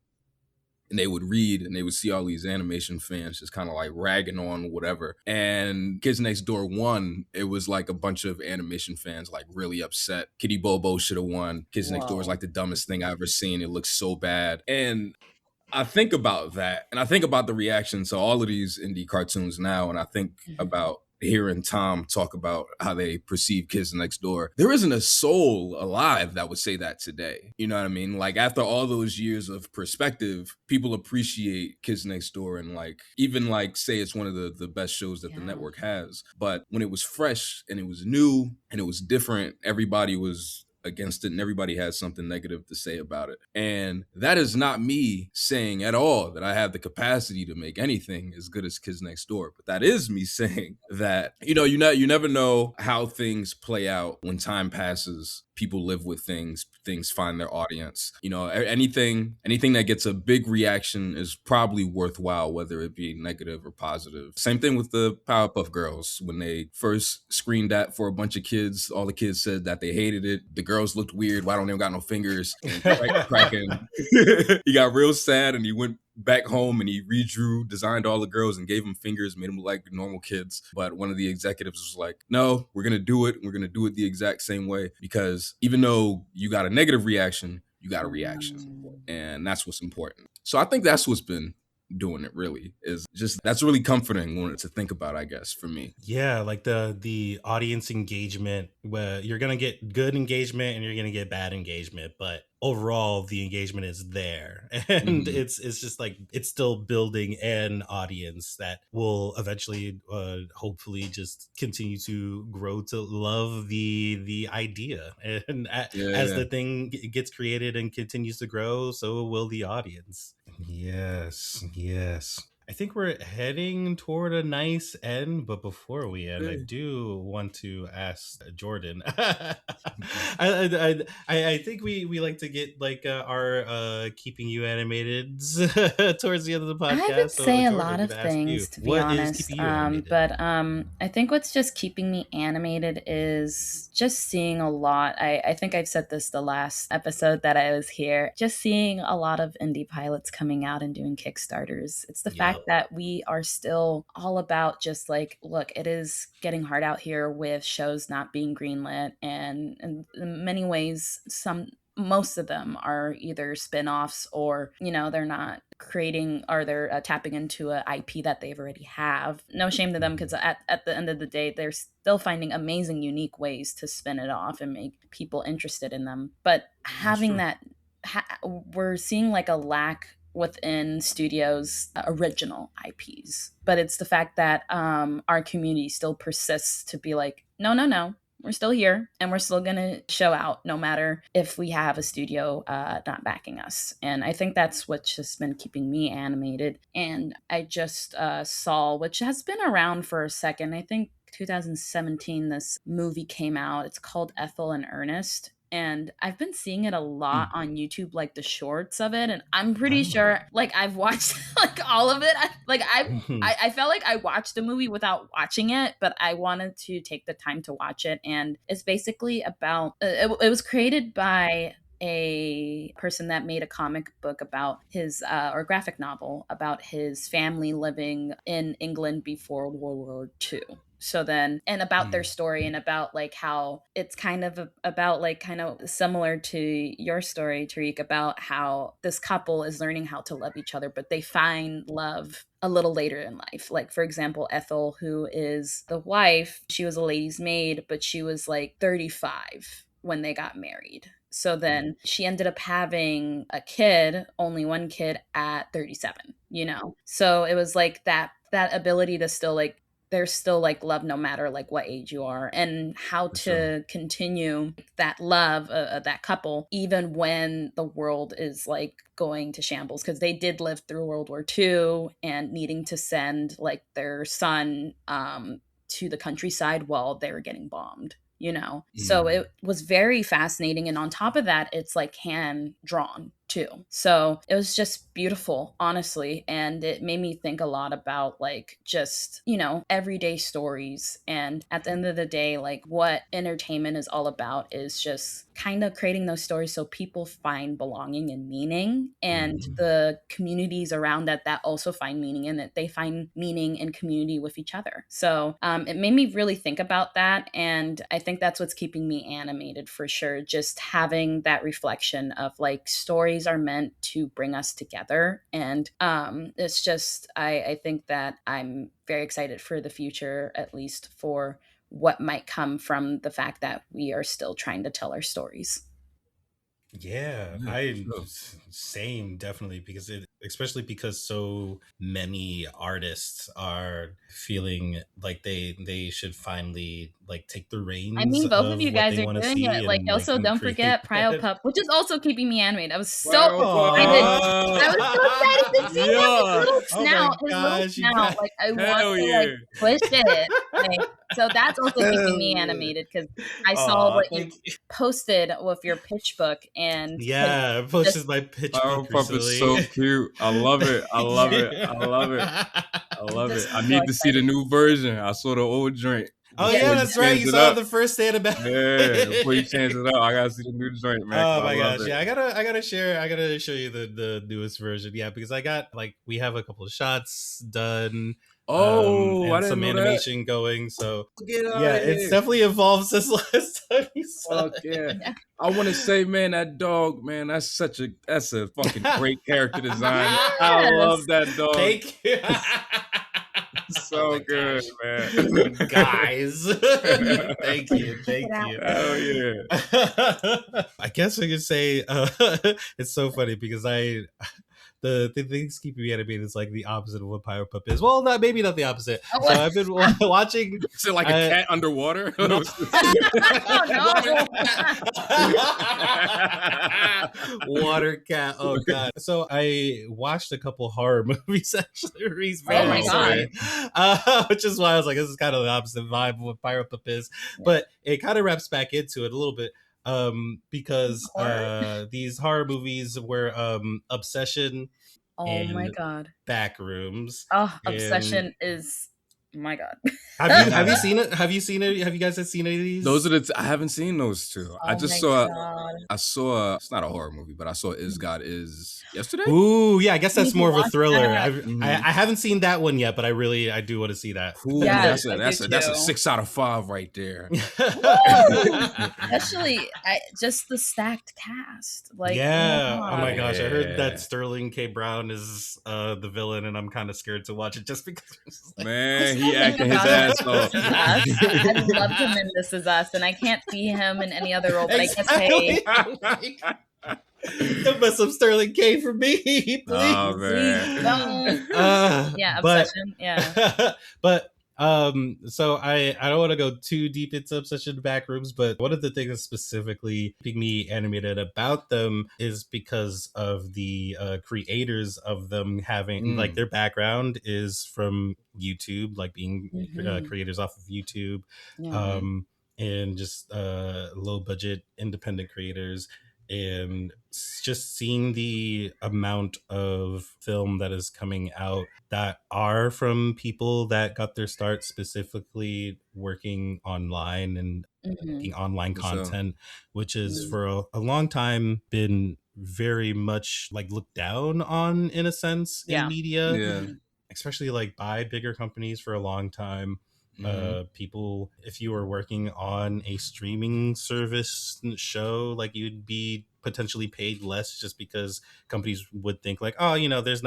and they would read and they would see all these animation fans just kind of like ragging on whatever. And Kids Next Door won. It was like a bunch of animation fans like really upset. Kitty Bobo should have won. Kids Next Door is like the dumbest thing I've ever seen. It looks so bad. And I think about that and I think about the reaction to all of these indie cartoons now. And I think about hearing Tom talk about how they perceive Kids Next Door. There isn't a soul alive that would say that today. You know what I mean? Like, after all those years of perspective, people appreciate Kids Next Door and like even like say it's one of the best shows that the network has. But when it was fresh and it was new and it was different, everybody was against it and everybody has something negative to say about it. And that is not me saying at all that I have the capacity to make anything as good as Kids Next Door, but that is me saying that, you know, you never know how things play out when time passes. People live with things find their audience. You know, anything that gets a big reaction is probably worthwhile, whether it be negative or positive. Same thing with the Powerpuff Girls. When they first screened that for a bunch of kids, all the kids said that they hated it. The girls looked weird. Why don't they got no fingers? Cracking. He got real sad and he went back home and he designed all the girls and gave them fingers, made them look like normal kids. But one of the executives was like, no, we're going to do it. We're going to do it the exact same way, because even though you got a negative reaction, you got a reaction. And that's what's important. So I think that's what's been doing it, really, is just that's really comforting to think about, I guess, for me. Yeah, like the audience engagement, where you're gonna get good engagement and you're gonna get bad engagement, but overall the engagement is there, and it's just like it's still building an audience that will eventually hopefully just continue to grow to love the idea, and as the thing gets created and continues to grow, so will the audience. Yes. I think we're heading toward a nice end, but before we end, I do want to ask Jordan. I think we like to get like our keeping you animated towards the end of the podcast. I would say so, a Jordan, lot I'm of gonna ask you, things, to be what is honest. keeping you animated? But I think what's just keeping me animated is just seeing a lot. I think I've said this the last episode that I was here. Just seeing a lot of indie pilots coming out and doing Kickstarters. It's the fact that we are still all about just like, look, it is getting hard out here with shows not being greenlit, and in many ways, most of them are either spin-offs or, they're not creating, or they're tapping into a IP that they've already have. No shame to them, because at the end of the day, they're still finding amazing, unique ways to spin it off and make people interested in them. But having that, we're seeing like a lack within studios' original IPs. But it's the fact that our community still persists to be like, no, we're still here and we're still going to show out no matter if we have a studio not backing us. And I think that's what's just been keeping me animated. And I just saw, which has been around for a second, I think 2017, this movie came out. It's called Ethel and Ernest. And I've been seeing it a lot on YouTube, like the shorts of it. And I'm pretty sure, like, I've watched like all of it. I felt like I watched the movie without watching it, but I wanted to take the time to watch it. And it's basically about, it was created by a person that made a comic book about his, or graphic novel about his family living in England before World War II. So then, and about their story, and about like how it's kind of about like kind of similar to your story, Tariq, about how this couple is learning how to love each other, but they find love a little later in life. Like, for example, Ethel, who is the wife, she was a lady's maid, but she was like 35 when they got married. So then she ended up having a kid, only one kid, at 37, So it was like that ability to still like, there's still like love no matter like what age you are, and how to continue that love of that couple even when the world is like going to shambles, because they did live through World War II and needing to send like their son to the countryside while they were getting bombed. So it was very fascinating, and on top of that, it's like hand drawn too. So it was just beautiful, honestly, and it made me think a lot about like just, everyday stories. And at the end of the day, like what entertainment is all about is just kind of creating those stories so people find belonging and meaning, and the communities around that also find meaning in it. They find meaning and community with each other. So it made me really think about that, and I think that's what's keeping me animated for sure. Just having that reflection of like stories are meant to bring us together, and it's just I think that I'm very excited for the future, at least for what might come from the fact that we are still trying to tell our stories. Yeah, same, definitely, because especially because so many artists are feeling like they should finally like take the reins. I mean, both of you guys are doing it. And, like, also don't forget Prio Pup, which is also keeping me animated. I was so excited. I was so excited to see his little snout. Like, I want to like push it. Like, so that's also keeping me animated, because I saw what you posted with your pitch book, and I posted my pitch book Pup is so cute. I love it. I love it. I need to see the new version. I saw the old joint. Oh yeah, that's right. You saw the first animation. Yeah, before you change it up, I gotta see the new joint, man. Oh my gosh, yeah, I gotta show you the newest version. Yeah, because I got like, we have a couple of shots done. And some animation going. So yeah, it's definitely evolved since last time you saw it. Yeah. I want to say, man, that dog, man, that's a fucking great character design. Yes. I love that dog. Thank you. So good, man. Guys. Thank you. Oh yeah. I guess we could say it's so funny because the things keeping me animated is like the opposite of what Pirate Pup is. Well, maybe not the opposite. Oh, so I've been watching. Is it like a cat underwater? No. Water cat. Oh god. So I watched a couple horror movies actually recently. Oh my god. Which is why I was like, this is kind of the opposite vibe of what Pirate Pup is. Yeah. But it kind of wraps back into it a little bit. Because these horror movies were Obsession. Oh my god. Backrooms. Oh, Obsession is. Oh my god. Have you seen it? Have you seen it? Have you guys seen any of these? Those are I haven't seen those two. Oh I just saw. I saw. It's not a horror movie, but I saw Is God Is yesterday. Ooh, yeah. I guess that's more of a thriller. I haven't seen that one yet, but I do want to see that. Cool. Yeah, that's a 6 out of 5 right there. Especially just the stacked cast. Like, yeah. Oh my gosh, I heard that Sterling K. Brown is the villain, and I'm kind of scared to watch it just because. Man, he acting his ass off. I loved him in This Is Us, and I can't see him in any other role, but exactly. I guess, hey. Don't mess up Sterling K for me, please. Oh, man. Please don't. Yeah, Obsession. Yeah. But so I don't want to go too deep into Obsession Backrooms, but one of the things that's specifically keeping me animated about them is because of the creators of them having like their background is from YouTube, like being creators off of YouTube, and just low budget independent creators. And just seeing the amount of film that is coming out that are from people that got their start specifically working online and making online content, which is for a long time been very much like looked down on in a sense in media, especially like by bigger companies for a long time. People, if you were working on a streaming service show, like you'd be potentially paid less just because companies would think like, oh, there's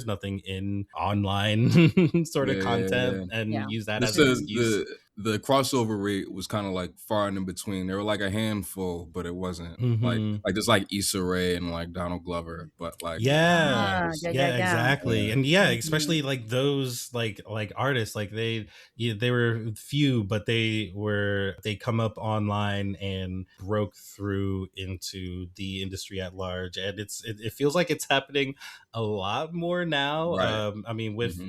nothing in online sort of content and use that as an excuse. The crossover rate was kind of like far and in between. There were like a handful, but it wasn't like there's like Issa Rae and like Donald Glover, but like exactly. And especially like those like artists, like they were few, but they come up online and broke through into the industry at large, and it feels like it's happening a lot more now. I mean, with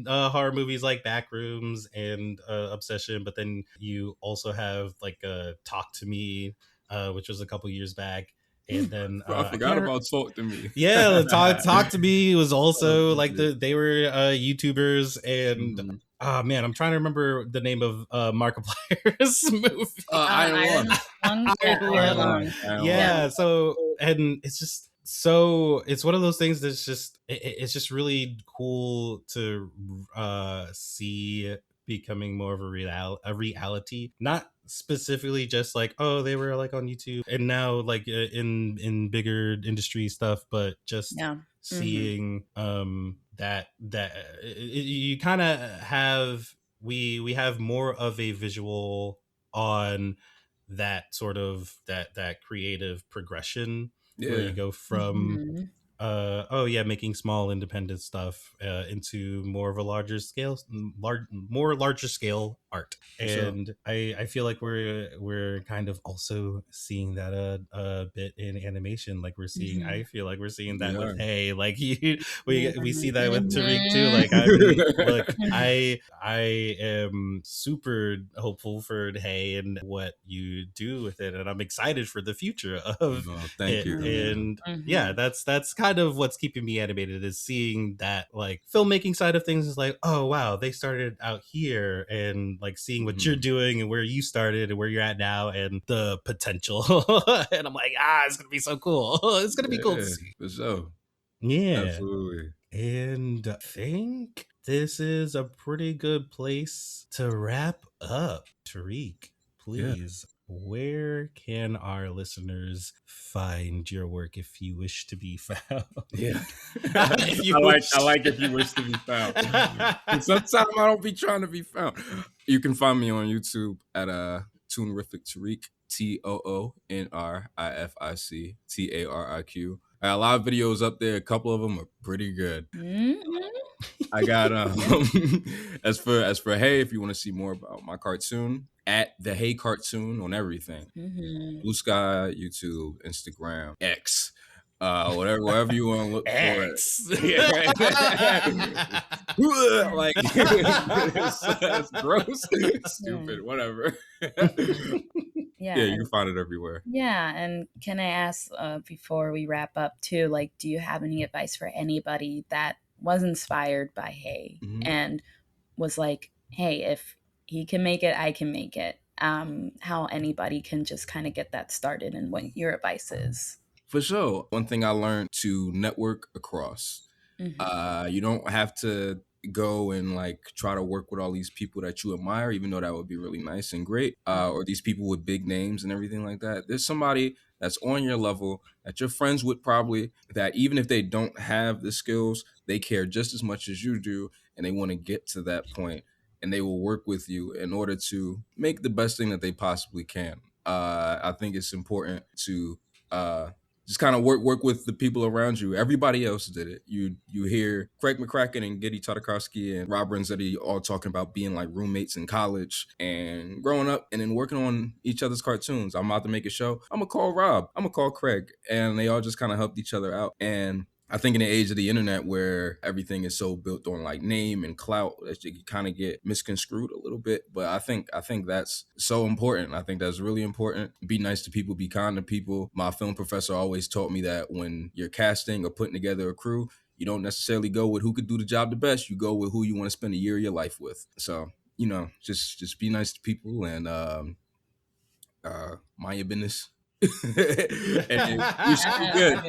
horror movies like Backrooms and Obsession, but then you also have like Talk to Me, which was a couple years back. And then I forgot about Talk to Me. Yeah, Talk to Me was also like they were YouTubers, and oh man, I'm trying to remember the name of Markiplier's movie. Iron Lung. Yeah, so and it's just so it's one of those things that's just it's just really cool to see becoming more of a reality, not specifically just like, oh, they were like on YouTube and now like in bigger industry stuff, but just seeing that you kind of have we have more of a visual on that sort of that creative progression where you go from making small independent stuff into more of a larger scale art. And I feel like we're kind of also seeing that a bit in animation. Like we're seeing I feel like we're seeing that with Hey, like we see that with Tariq too. Like I am super hopeful for Hey and what you do with it, and I'm excited for the future of thank you. And that's kind of what's keeping me animated, is seeing that like filmmaking side of things is like, oh wow, they started out here, and like seeing what you're doing and where you started and where you're at now and the potential. And I'm like, it's gonna be so cool. It's gonna be cool to see. For sure. Yeah, absolutely. And I think this is a pretty good place to wrap up. Tariq, please, where can our listeners find your work if you wish to be found? I like if you wish to be found. Sometimes I don't be trying to be found. You can find me on YouTube at Toonrific Tariq, TOONRIFIC TARIQ. I got a lot of videos up there. A couple of them are pretty good. Mm-hmm. I got as for Hey, if you want to see more about my cartoon, at the Hey Cartoon on everything. Mm-hmm. Blue Sky, YouTube, Instagram, X. Whatever you want to look for it. Like it's gross, stupid, whatever. Yeah, you can find it everywhere. Yeah, and can I ask before we wrap up too, like, do you have any advice for anybody that was inspired by Hey and was like, hey, if he can make it, I can make it? How anybody can just kind of get that started, and what your advice is? For sure. One thing I learned to network across. You don't have to go and like try to work with all these people that you admire, even though that would be really nice and great, or these people with big names and everything like that. There's somebody that's on your level that you're friends with, probably, that even if they don't have the skills, they care just as much as you do, and they want to get to that point, and they will work with you in order to make the best thing that they possibly can. I think it's important to just kind of work with the people around you. Everybody else did it. You hear Craig McCracken and Giddy Tartakovsky and Rob Renzetti all talking about being like roommates in college and growing up and then working on each other's cartoons. I'm about to make a show. I'm going to call Rob. I'm going to call Craig. And they all just kind of helped each other out. And I think in the age of the internet where everything is so built on like name and clout, that you kind of get misconstrued a little bit. But I think that's so important. I think that's really important. Be nice to people, be kind to people. My film professor always taught me that when you're casting or putting together a crew, you don't necessarily go with who could do the job the best. You go with who you want to spend a year of your life with. So, just be nice to people and mind your business. And you should be good.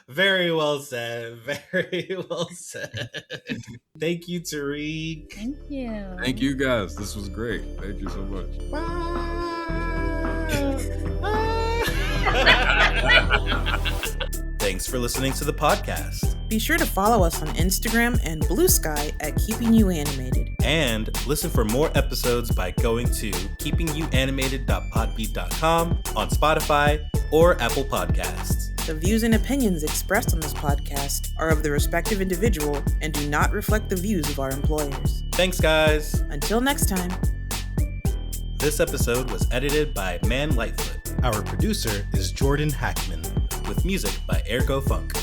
Very well said. Very well said. Thank you, Tariq. Thank you. Thank you, guys. This was great. Thank you so much. Thanks for listening to the podcast. Be sure to follow us on Instagram and Blue Sky at Keeping You Animated. And listen for more episodes by going to keepingyouanimated.podbean.com, on Spotify, or Apple Podcasts. The views and opinions expressed on this podcast are of the respective individual and do not reflect the views of our employers. Thanks, guys. Until next time. This episode was edited by Man Lightfoot. Our producer is Jordan Hackman, with music by Ergo Funk.